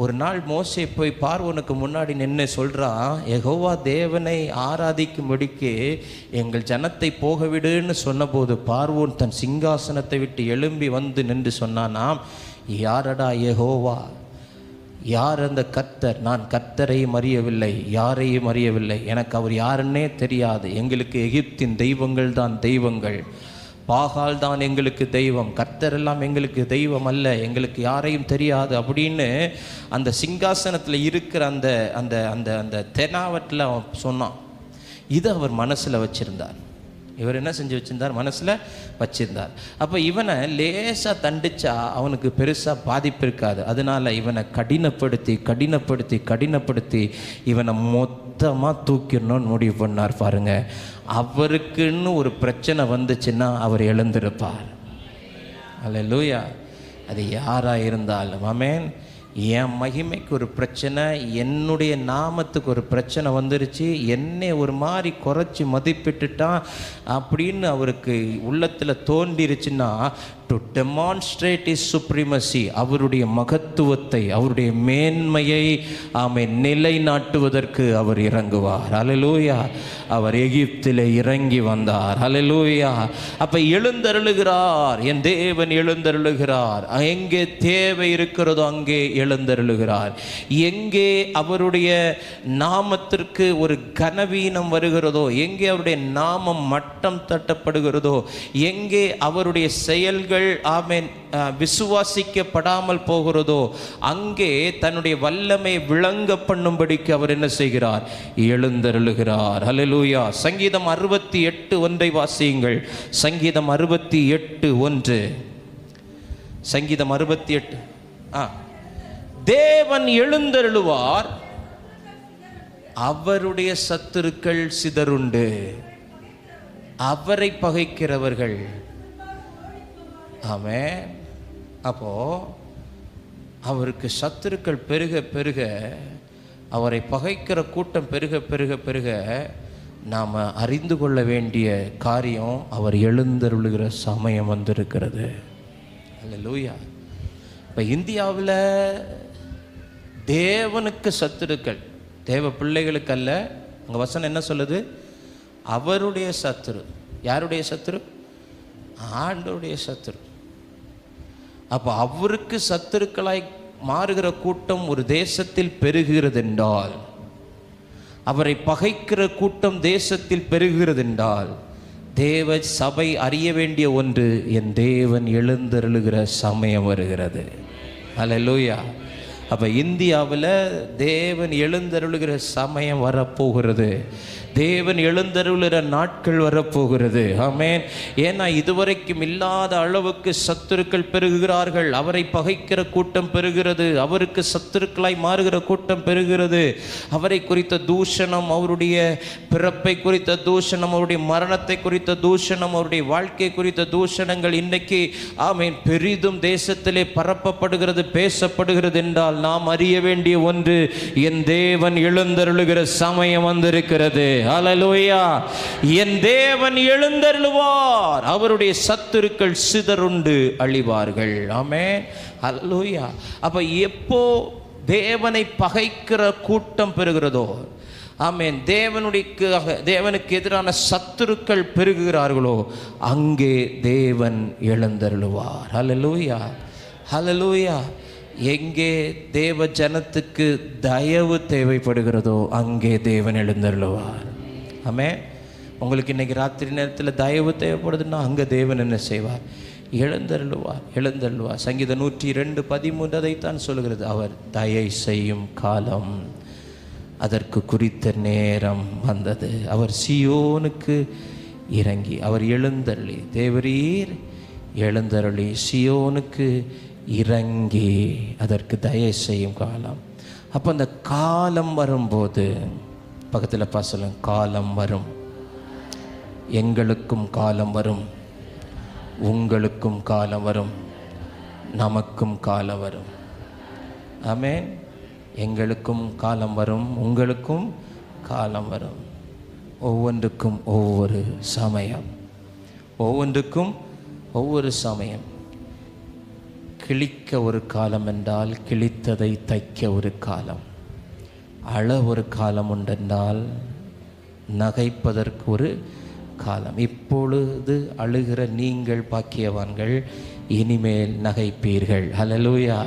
ஒரு நாள் மோசே போய் பார்வோனுக்கு முன்னாடி நின்று சொல்கிறான், யெகோவா தேவனை ஆராதிக்கும்படிக்கு எங்கள் ஜனத்தை போக விடுன்னு சொன்னபோது பார்வோன் தன் சிங்காசனத்தை விட்டு எழும்பி வந்து நின்று சொன்னானாம், யாரடா யெகோவா? யார் அந்த கர்த்தர்? நான் கர்த்தரையும் அறியவில்லை, யாரையும் அறியவில்லை, எனக்கு அவர் யாருன்னே தெரியாது. எங்களுக்கு எகிப்தின் தெய்வங்கள் தான் தெய்வங்கள், பாகால் தான் எங்களுக்கு தெய்வம், கர்த்தர் எல்லாம் எங்களுக்கு தெய்வம் அல்ல, எங்களுக்கு யாரையும் தெரியாது அப்படின்னு அந்த சிங்காசனத்தில் இருக்கிற அந்த அந்த அந்த அந்த தெனாவட்டில் அவன் சொன்னான். இதை அவர் மனசில் வச்சிருந்தார். இவர் என்ன செஞ்சு வச்சிருந்தார்? மனசில் வச்சிருந்தார். அப்போ இவனை லேசாக தண்டிச்சா அவனுக்கு பெருசாக பாதிப்பு இருக்காது. அதனால இவனை கடினப்படுத்தி இவனை மொத்தமாக தூக்கிடணும்னு முடிவு பண்ணார். பாருங்க, அவருக்குன்னு ஒரு பிரச்சனை வந்துச்சுன்னா அவர் எழுந்திருப்பார். அல்லேலூயா. அது யாராக இருந்தாலும். ஆமென். என் மகிமைக்கு ஒரு பிரச்சனை, என்னுடைய நாமத்துக்கு ஒரு பிரச்சனை வந்துருச்சு, என்னை ஒரு மாதிரி குறைச்சி மதிப்பிட்டுட்டான் அப்படின்னு அவருக்கு உள்ளத்தில் தோன்றிருச்சுன்னா, டு டெமான்ஸ்ட்ரேட் இஸ் சுப்ரீமசி, அவருடைய மகத்துவத்தை, அவருடைய மேன்மையை நிலைநாட்டுவதற்கு அவர் இறங்குவார். அல்லேலூயா. அவர் எகிப்திலே இறங்கி வந்தார். அல்லேலூயா. அப்போ எழுந்தருளுகிறார், என் தேவன் எழுந்தருளுகிறார். எங்கே தேவை இருக்கிறதோ அங்கே எழுந்தருளுகிறார். எங்கே அவருடைய நாமத்திற்கு ஒரு கனவீனம் வருகிறதோ, எங்கே அவருடைய நாமம் மட்டம் தட்டப்படுகிறதோ, எங்கே அவருடைய செயல்கள் விசுவாசிக்கப்படாமல் போகிறதோ, அங்கே தன்னுடைய வல்லமை விளங்க பண்ணும்படிக்கு அவர் என்ன செய்கிறார்? எழுந்தருளுகிறார். அல்லேலூயா. சங்கீதம் 68:1 வாசியுங்கள். சங்கீதம் 68:1. சங்கீதம் 68. தேவன் எழுந்தருளுவார், அவருடைய சத்துருக்கள் சிதறுண்டு, அவரை பகைக்கிறவர்கள். ஆமென். அப்போ அவருக்கு சத்துருக்கள் பெருக பெருக, அவரை பகைக்கிற கூட்டம் பெருக பெருக பெருக, நாம் அறிந்து கொள்ள வேண்டிய காரியம், அவர் எழுந்தருளுகிற சமயம் வந்திருக்கிறது. அல்லேலூயா. இப்போ இந்தியாவில் தேவனுக்கு சத்துருக்கள், தேவ பிள்ளைகளுக்கு அல்ல. அங்கே வசனம் என்ன சொல்லுது? அவருடைய சத்துரு. யாருடைய சத்துரு? ஆண்டவருடைய சத்துரு. அப்போ அவருக்கு சத்துருக்களாய் மாறுகிற கூட்டம் ஒரு தேசத்தில் பெருகிறது என்றால், அவரை பகைக்கிற கூட்டம் தேசத்தில் பெருகிறது என்றால், தேவ சபை அறிய வேண்டிய ஒன்று, என் தேவன் எழுந்தருளுகிற சமயம் வருகிறது. அல்லேலூயா. அப்போ இந்தியாவில் தேவன் எழுந்தருளுகிற சமயம் வரப்போகிறது. தேவன் எழுந்தருளுகிற நாட்கள் வரப்போகிறது. ஆமென். ஏன்னா இதுவரைக்கும் இல்லாத அளவுக்கு சத்துருக்கள் பெருகுகிறார்கள். அவரை பகைக்கிற கூட்டம் பெருகிறது. அவருக்கு சத்துருக்களாய் மாறுகிற கூட்டம் பெருகிறது. அவரை குறித்த தூஷணம், அவருடைய பிறப்பை குறித்த தூஷணம், அவருடைய மரணத்தை குறித்த தூஷணம், அவருடைய வாழ்க்கை குறித்த தூஷணங்கள் இன்னைக்கு ஆமென் பெரிதும் தேசத்திலே பரப்பப்படுகிறது, பேசப்படுகிறது என்றால், நாம் அறிய வேண்டிய ஒன்று, என் தேவன் எழுந்தருளுகிற சமயம் வந்திருக்கிறது. ஹல்லேலூயா. என் தேவன் எழுந்தருளுவார், அவருடைய சத்துருக்கள் சிதறுண்டு அழிவார்கள். ஆமென். ஹல்லேலூயா. அப்ப எப்போ தேவனை பகைக்கிற கூட்டம் பெறுகிறதோ, ஆமென், தேவனுக்கு எதிரான சத்துருக்கள் பெருகுகிறார்களோ, அங்கே தேவன் எழுந்தருளுவார். ஹல்லேலூயா. ஹல்லேலூயா. எங்கே தேவ ஜனத்துக்கு தயவு தேவைப்படுகிறதோ அங்கே தேவன் எழுந்தருளுவார். ஆமென். உங்களுக்கு இன்னைக்கு ராத்திரி நேரத்தில் தயவு தேவைப்படுதுன்னா அங்கே தேவன் என்ன செய்வார்? எழுந்தருளுவார். எழுந்தருளுவார். சங்கீதம் 102:13 அதைத்தான் சொல்கிறது. அவர் தயை செய்யும் காலம், அதற்கு குறித்த நேரம் வந்தது. அவர் சியோனுக்கு இறங்கி, அவர் எழுந்தருளி, தேவரீர் எழுந்தருளி சியோனுக்கு இறங்கி அதற்கு தயை செய்யும் காலம். அப்போ அந்த காலம் வரும்போது, பக்கத்தில் சொல்லுங்க, காலம் வரும், எங்களுக்கும் காலம் வரும், உங்களுக்கும் காலம் வரும், நமக்கும் காலம் வரும். ஆமென். எங்களுக்கும் காலம் வரும், உங்களுக்கும் காலம் வரும். ஒவ்வொன்றுக்கும் ஒவ்வொரு சமயம், ஒவ்வொன்றுக்கும் ஒவ்வொரு சமயம். கிழிக்க ஒரு காலம் என்றால் கிழித்ததை தைக்க ஒரு காலம், அழ ஒரு காலம் உண்டென்றால் நகைப்பதற்கு ஒரு காலம். இப்பொழுது அழுகிற நீங்கள் பாக்கியவான்கள், இனிமேல் நகைப்பீர்கள். ஹல்லேலூயா.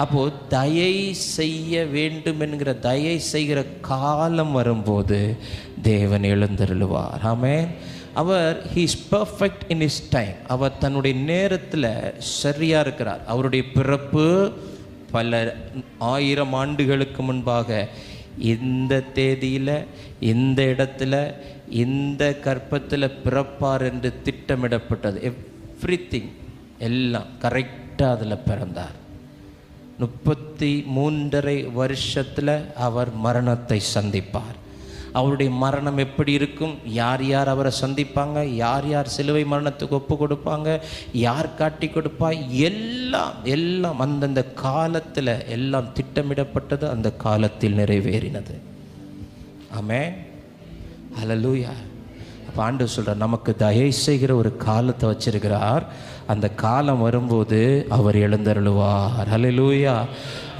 அப்போது தயை செய்ய வேண்டும் என்கிற, தயை செய்கிற காலம் வரும்போது தேவன் எழுந்தருளுவார். ஆமென். அவர் he's perfect in his time. அவர் தன்னுடைய நேரத்தில் சரியாக இருக்கிறார். அவருடைய பிறப்பு பல 1000 ஆண்டுகளுக்கு முன்பாக இந்த தேதியில், இந்த இடத்துல, இந்த கற்பத்தில் பிறப்பார் என்று திட்டமிடப்பட்டது. எவ்ரிதிங் எல்லாம் கரெக்டாக அதில் பிறந்தார். 33.5 வருஷத்தில் அவர் மரணத்தை சந்திப்பார். அவருடைய மரணம் எப்படி இருக்கும்? யார் யார் அவரை சந்திப்பாங்க, யார் யார் சிலுவை மரணத்துக்கு ஒப்பு கொடுப்பாங்க, யார் காட்டி கொடுப்பா, எல்லாம் அந்தந்த காலத்தில் எல்லாம் திட்டமிடப்பட்டது, அந்த காலத்தில் நிறைவேறினது. ஆமென். ஹல்லேலூயா. அப்போ ஆண்டவர் சொல்கிறார், நமக்கு தயை செய்கிற ஒரு காலத்தை வச்சிருக்கிறார். அந்த காலம் வரும்போது அவர் எழுந்தருளுவார். ஹல்லேலூயா.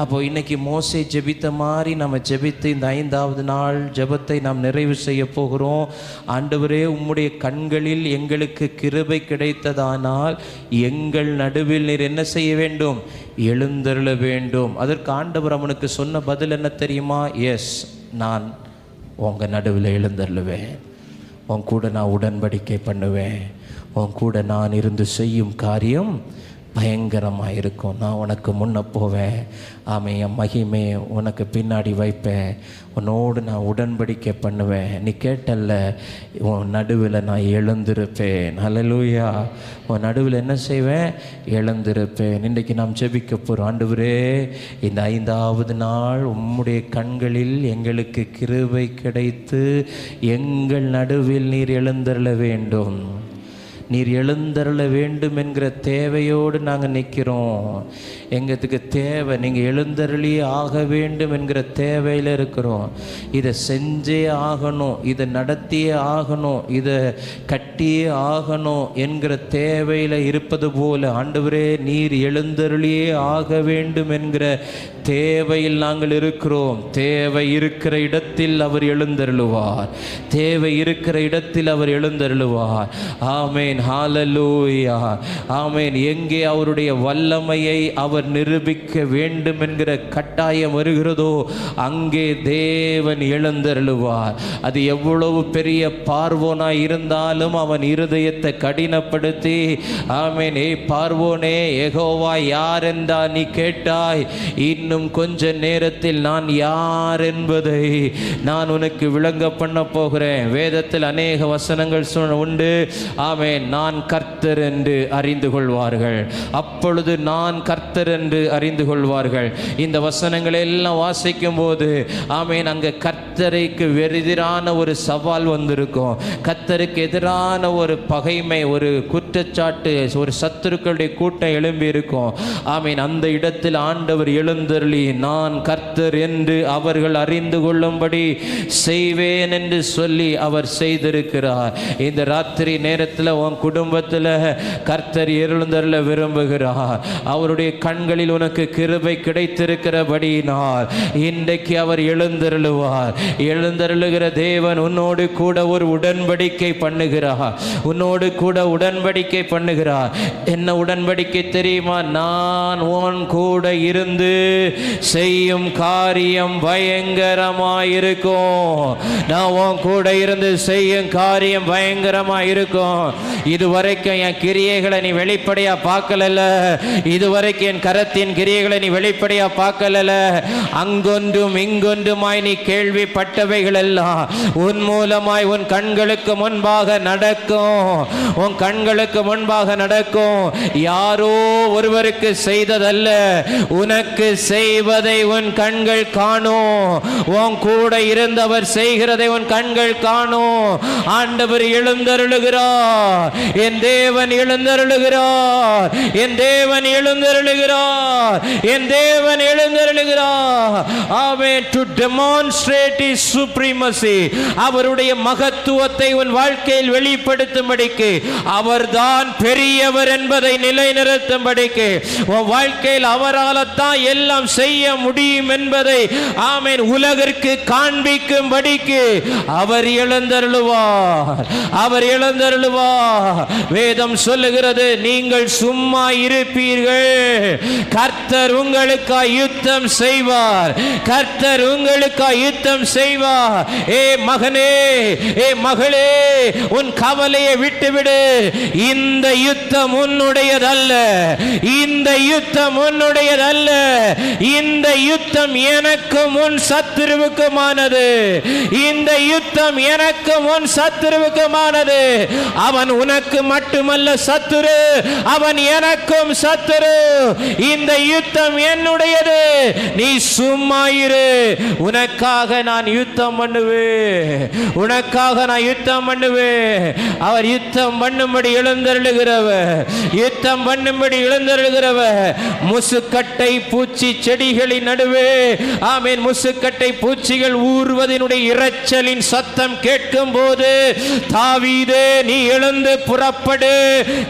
அப்போ இன்னைக்கு மோசே ஜெபித்த மாதிரி நம்ம ஜெபித்து இந்த 5வது நாள் ஜெபத்தை நாம் நிறைவு செய்ய போகிறோம். ஆண்டவரே, உம்முடைய கண்களில் எங்களுக்கு கிருபை கிடைத்ததானால் எங்கள் நடுவில் நீர் என்ன செய்ய வேண்டும்? எழுந்தருள வேண்டும். அதற்கு ஆண்டவர் அவனுக்கு சொன்ன பதில் என்ன தெரியுமா? எஸ், நான் உங்கள் நடுவில் எழுந்தருளுவேன், உன் கூட நான் உடன்படிக்கை பண்ணுவேன், உன் கூட நான் இருந்து செய்யும் காரியம் பயங்கரமாக இருக்கும். நான் உனக்கு முன்ன போவேன். ஆமென். என் மகிமை உனக்கு பின்னாடி வைப்பேன். உன்னோடு நான் உடன்படிக்கை பண்ணுவேன். நீ கேட்டல்ல, உன் நடுவில் நான் எழுந்திருப்பேன். ஹல்லேலூயா. உன் நடுவில் என்ன செய்வேன்? எழுந்திருப்பேன். இன்றைக்கு நாம் ஜெபிக்க போகிறோம். ஆண்டவரே, இந்த 5வது நாள் உம்முடைய கண்களில் எங்களுக்கு கிருபை கிடைத்து எங்கள் நடுவில் நீர் எழுந்தருள வேண்டும். நீர் எழுந்தருள வேண்டும் என்கிற தேவையோடு நாங்கள் நிற்கிறோம். எங்களுக்கு தேவை, நீங்கள் எழுந்தருளியே ஆக வேண்டும் என்கிற தேவையில் இருக்கிறோம். இதை செஞ்சே ஆகணும், இதை நடத்தியே ஆகணும், இதை கட்டியே ஆகணும் என்கிற தேவையில் இருப்பது போல, ஆண்டவரே நீர் எழுந்தருளியே ஆக வேண்டும் என்கிற தேவையில் நாங்கள் இருக்கிறோம். தேவை இருக்கிற இடத்தில் அவர் எழுந்தருளுவார். தேவை இருக்கிற இடத்தில் அவர் எழுந்தருளுவார். ஆமென். ஆமேன். ஹalleluya. ஆமேன். எங்கே அவருடைய வல்லமையை அவர் நிரூபிக்க வேண்டும் என்கிற கட்டாயம் வருகிறதோ அங்கே தேவன் எழுந்தருளுவார். அது எவ்வளவு பெரிய பார்வோனாய் இருந்தாலும் அவன் இருதயத்தை கடினப்படுத்தி, ஆமேன், ஏ பார்வோனே, யெகோவா யார் என்றா நீ கேட்டாய், இன்னும் கொஞ்ச நேரத்தில் நான் யார் என்பதை நான் உனக்கு விளங்க பண்ண போகிறேன். வேதத்தில் அநேக வசனங்கள் உண்டு. ஆமேன். நான் கர்த்தர் என்று அறிந்து கொள்வார்கள். அப்பொழுது நான் கர்த்தர் என்று அறிந்து கொள்வார்கள். இந்த வசனங்களை எல்லாம் வாசிக்கும் போது ஆமேன், அங்கே கர்த்தருக்கு எதிரான ஒரு சவால் வந்திருக்கும். கர்த்தருக்கு எதிரான ஒரு பகைமை, ஒரு குற்றச்சாட்டு, ஒரு சத்துருக்களுடைய கூட்டம் எழும்பி இருக்கும். ஆமேன். அந்த இடத்தில் ஆண்டவர் எழுந்தருளி நான் கர்த்தர் என்று அவர்கள் அறிந்து கொள்ளும்படி செய்வேன் என்று சொல்லி அவர் செய்திருக்கிறார். இந்த ராத்திரி நேரத்தில் உன் குடும்பத்தில் கர்த்தர் எழுந்தருள விரும்புகிறார். அவருடைய கண்களில் உனக்கு கிருபை கிடைத்திருக்கிறபடியினால் இன்றைக்கு அவர் எழுந்தருளுவார். எழுந்தருளுகிற தேவன் உன்னோடு கூட ஒரு உடன்படிக்கை பண்ணுகிறார். உன்னோடு கூட உடன்படிக்கை பண்ணுகிறார். என்ன உடன்படிக்கை தெரியுமா? நான் உன் கூட இருந்து செய்யும் காரியம் பயங்கரமாயிருக்கும். நான் உன் கூட இருந்து செய்யும் காரியம் பயங்கரமாயிருக்கும். இதுவரைக்கும் என் கிரியைகளை நீ வெளிப்படையா பார்க்கல. இதுவரைக்கும் என் கரத்தின் கிரியைகளை நீ வெளிப்படையா பார்க்கல. அங்கொன்றும் இங்கொன்றுமாய் நீ கேள்விப்பட்டவைகள் எல்லாம் உன் மூலமாய் உன் கண்களுக்கு முன்பாக நடக்கும். உன் கண்களுக்கு முன்பாக நடக்கும். யாரோ ஒருவருக்கு செய்ததல்ல, உனக்கு செய்வதை உன் கண்கள் காணும். உன் கூட இருந்தவர் செய்கிறதை உன் கண்கள் காணும். ஆண்டவர் எழுந்தருளுகிறார். என் தேவன் எழுந்தருளுகிறார். என் தேவன் எழுந்தருளுகிறார். என் தேவன் எழுந்தருளுகிறார். ஆமென். to demonstrate his supremacy, அவருடைய மகத்துவத்தை உன் வாழ்க்கையில் வெளிப்படுத்தும்படிக்கு, அவர்தான் பெரியவர் என்பதை நிலைநிறுத்தும்படிக்கு, உன் வாழ்க்கையில் அவரால் தான் எல்லாம் செய்ய முடியும் என்பதை ஆமென் உலகிற்கு காண்பிக்கும்படிக்கு அவர் எழுந்தருளுவார். அவர் எழுந்தருளுவார். வேதம் சொல்லுகிறது, நீங்கள் சும்மா இருப்பீர்கள், கர்த்தர் உங்களுக்காய் யுத்தம் செய்வார். கர்த்தர் உங்களுக்காய் யுத்தம் செய்வார். ஏ மகனே, ஏ மகளே, உன் கவலையை விட்டுவிடு. இந்த யுத்தம் உன்னுடையதல்ல. இந்த யுத்தம் உன்னுடையதல்ல. இந்த யுத்தம் எனக்கும் உன் சத்துருவுக்குமானது. இந்த யுத்தம் எனக்கும் உன் சத்துருவுக்குமானது. அவன் உனக்கு மட்டுமல்ல சத்துரு, அவன் எனக்கும் சத்துரு. இந்த யுத்தம் என்னுடையது. நீ சும்மா இரு. உனக்காக நான் யுத்தம் பண்ணுவேன். உனக்காக நான் யுத்தம் பண்ணுவேன். அவர் யுத்தம் பண்ணும்படி எழுந்தருளுகிறவர். யுத்தம் பண்ணும்படி எழுந்தருளுகிறவர். முசுக்கட்டை பூச்சி செடிகளின் நடுவே ஆமென், முசுக்கட்டை பூச்சிகள் ஊர்வதினுடைய இரைச்சலின் சத்தம் கேட்கும் போது, தாவீதே நீ எழுந்து புறப்படு.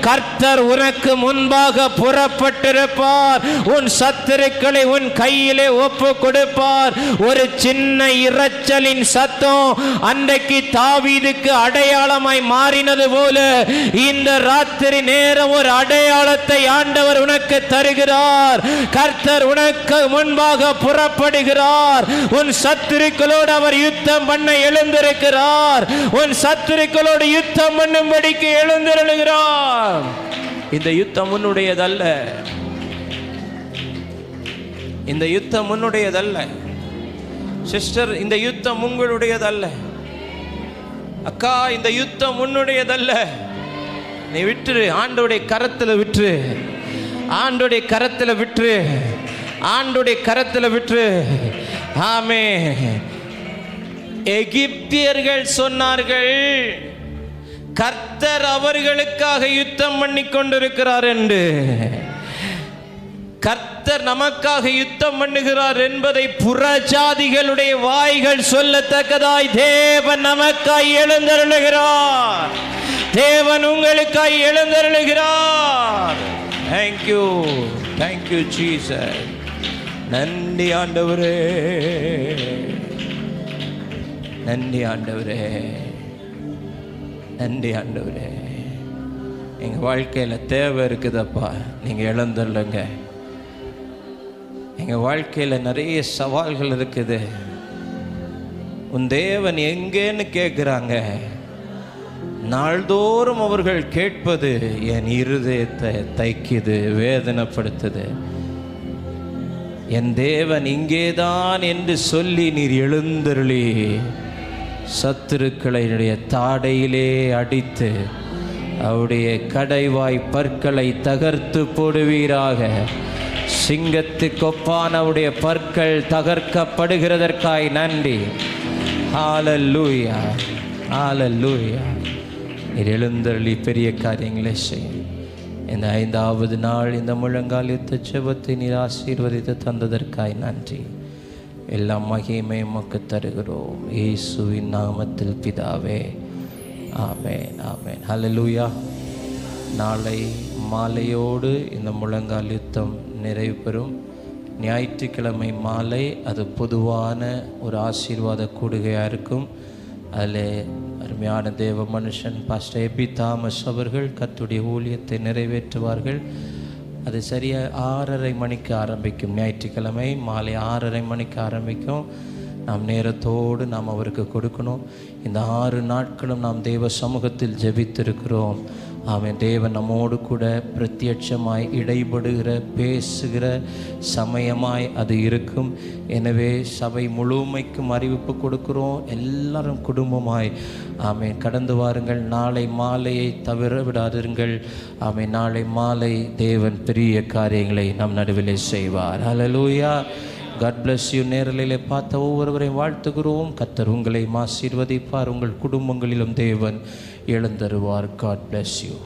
கர்த்தர் உனக்கு முன்பாக புறப்பட்டிருப்பார். உன் சத்துருக்களை உன் கையிலே ஒப்பு கொடுப்பார். ஒரு சின்ன இரைச்சலின் சத்தம் அன்றைக்கு தாவீதுக்கு அடையாளமாய் மாறினது போல இந்த ராத்திரி நேரம் ஒரு அடையாளத்தை ஆண்டவர் உனக்கு தருகிறார். கர்த்தர் உனக்கு முன்பாக புறப்படுகிறார். உன் சத்துருக்களோடு அவர் யுத்தம் பண்ண எழுந்திருக்கிறார். உன் சத்துருக்களோடு யுத்தம் பண்ணும்படிக்கு எழுந்திருக்கிறார். இந்த யுத்தம் உன்னுடையதல்ல. இந்த யுத்தம் உன்னுடையதல்ல. சிஸ்டர், இந்த யுத்தம் உங்களுடையதல்ல. அக்கா, இந்த யுத்தம் உன்னுடையதல்ல. நீ விட்டுரு. ஆண்டோடைய கரத்தில் விட்டுரு. ஆண்டோடைய கரத்தில் விட்டுரு. ஆண்டோடைய கரத்தில் விட்டுரு. ஆமென். எகிப்தியர்கள் சொன்னார்கள், கர்த்தர் அவர்களுக்காக யுத்தம் பண்ணி கொண்டிருக்கிறார் என்று. கர்த்தர் நமக்காக யுத்தம் பண்ணுகிறார் என்பதை புறஜாதிகளுடைய வாய்கள் சொல்லத்தக்கதாய் தேவன் நமக்காய் எழுந்தருளுகிறார். தேவன் உங்களுக்காய் எழுந்தருளுகிறார். Thank you, thank you Jesus. நன்றி ஆண்டவரே, நன்றி ஆண்டவரே, நன்றி ஆண்டவரே. எங்கள் வாழ்க்கையில் தேவை இருக்குதப்பா, நீங்கள் இழந்துடுங்க. எங்கள் வாழ்க்கையில் நிறைய சவால்கள் இருக்குது, உன் தேவன் எங்கேன்னு கேட்குறாங்க. நாள்தோறும் அவர்கள் கேட்பது என் இருதயத்தை தைக்குது, வேதனைப்படுத்துது. என் தேவன் இங்கேதான் என்று சொல்லி நீர் எழுந்தருளி சத்துருக்களினுடைய தாடையிலே அடித்து அவருடைய கடைவாய் பற்களை தகர்த்து போடுவீராக. சிங்கத்துக்கொப்பானவுடைய பற்கள் தகர்க்கப்படுகிறதற்காய் நன்றி. ஹல்லேலூயா, ஹல்லேலூயா. நீர் எழுந்தருளி பெரிய காரியங்களை செய்யும். இந்த 5வது நாள் இந்த முழங்கால் யுத்த ஜெபத்தை நீர் ஆசீர்வதித்து தந்ததற்காய் நன்றி. எல்லா மகிமை உமக்கு தருகிறோம் இயேசுவின் நாமத்தில் பிதாவே, ஆமென், ஆமென். ஹல்லேலூயா. நாளை மாலையோடு இந்த முழங்கால் யுத்தம் நிறைவு பெறும். ஞாயிற்றுக்கிழமை மாலை அது பொதுவான ஒரு ஆசீர்வாத கூடுகையாக இருக்கும். அதில் அருமையான தேவ மனுஷன் பாஸ்டர் எபி தாமஸ் அவர்கள் கர்த்தருடைய ஊழியத்தை நிறைவேற்றுவார்கள். அது சரியாக 6:30 மணிக்கு ஆரம்பிக்கும். ஞாயிற்றுக்கிழமை மாலை 6:30 மணிக்கு ஆரம்பிக்கும். நாம் நேரத்தோடு நாம் அவருக்கு கொடுக்கணும். இந்த 6 நாட்களும் நாம் தேவ சமூகத்தில் ஜெபித்திருக்கிறோம். ஆமென். தேவன் நம்மோடு கூட பிரத்யட்சமாய் இடைபடுகிற பேசுகிற சமயமாய் அது இருக்கும். எனவே சபை முழுமைக்கும் அறிவிப்பு கொடுக்கிறோம். எல்லாரும் குடும்பமாய் ஆமென் கடந்து வாருங்கள். நாளை மாலையை தவிர விடாதிருங்கள். ஆமென். நாளை மாலை தேவன் பெரிய காரியங்களை நம் நடுவிலே செய்வார். ஹல்லேலூயா. God bless you. நேரலிலே பார்த்த ஒவ்வொருவரையும் வாழ்த்துகிறோம். கர்த்தர் உங்களை ஆசீர்வதிப்பார். உங்கள் குடும்பங்களிலும் தேவன் எழுந்தருவார். God bless you.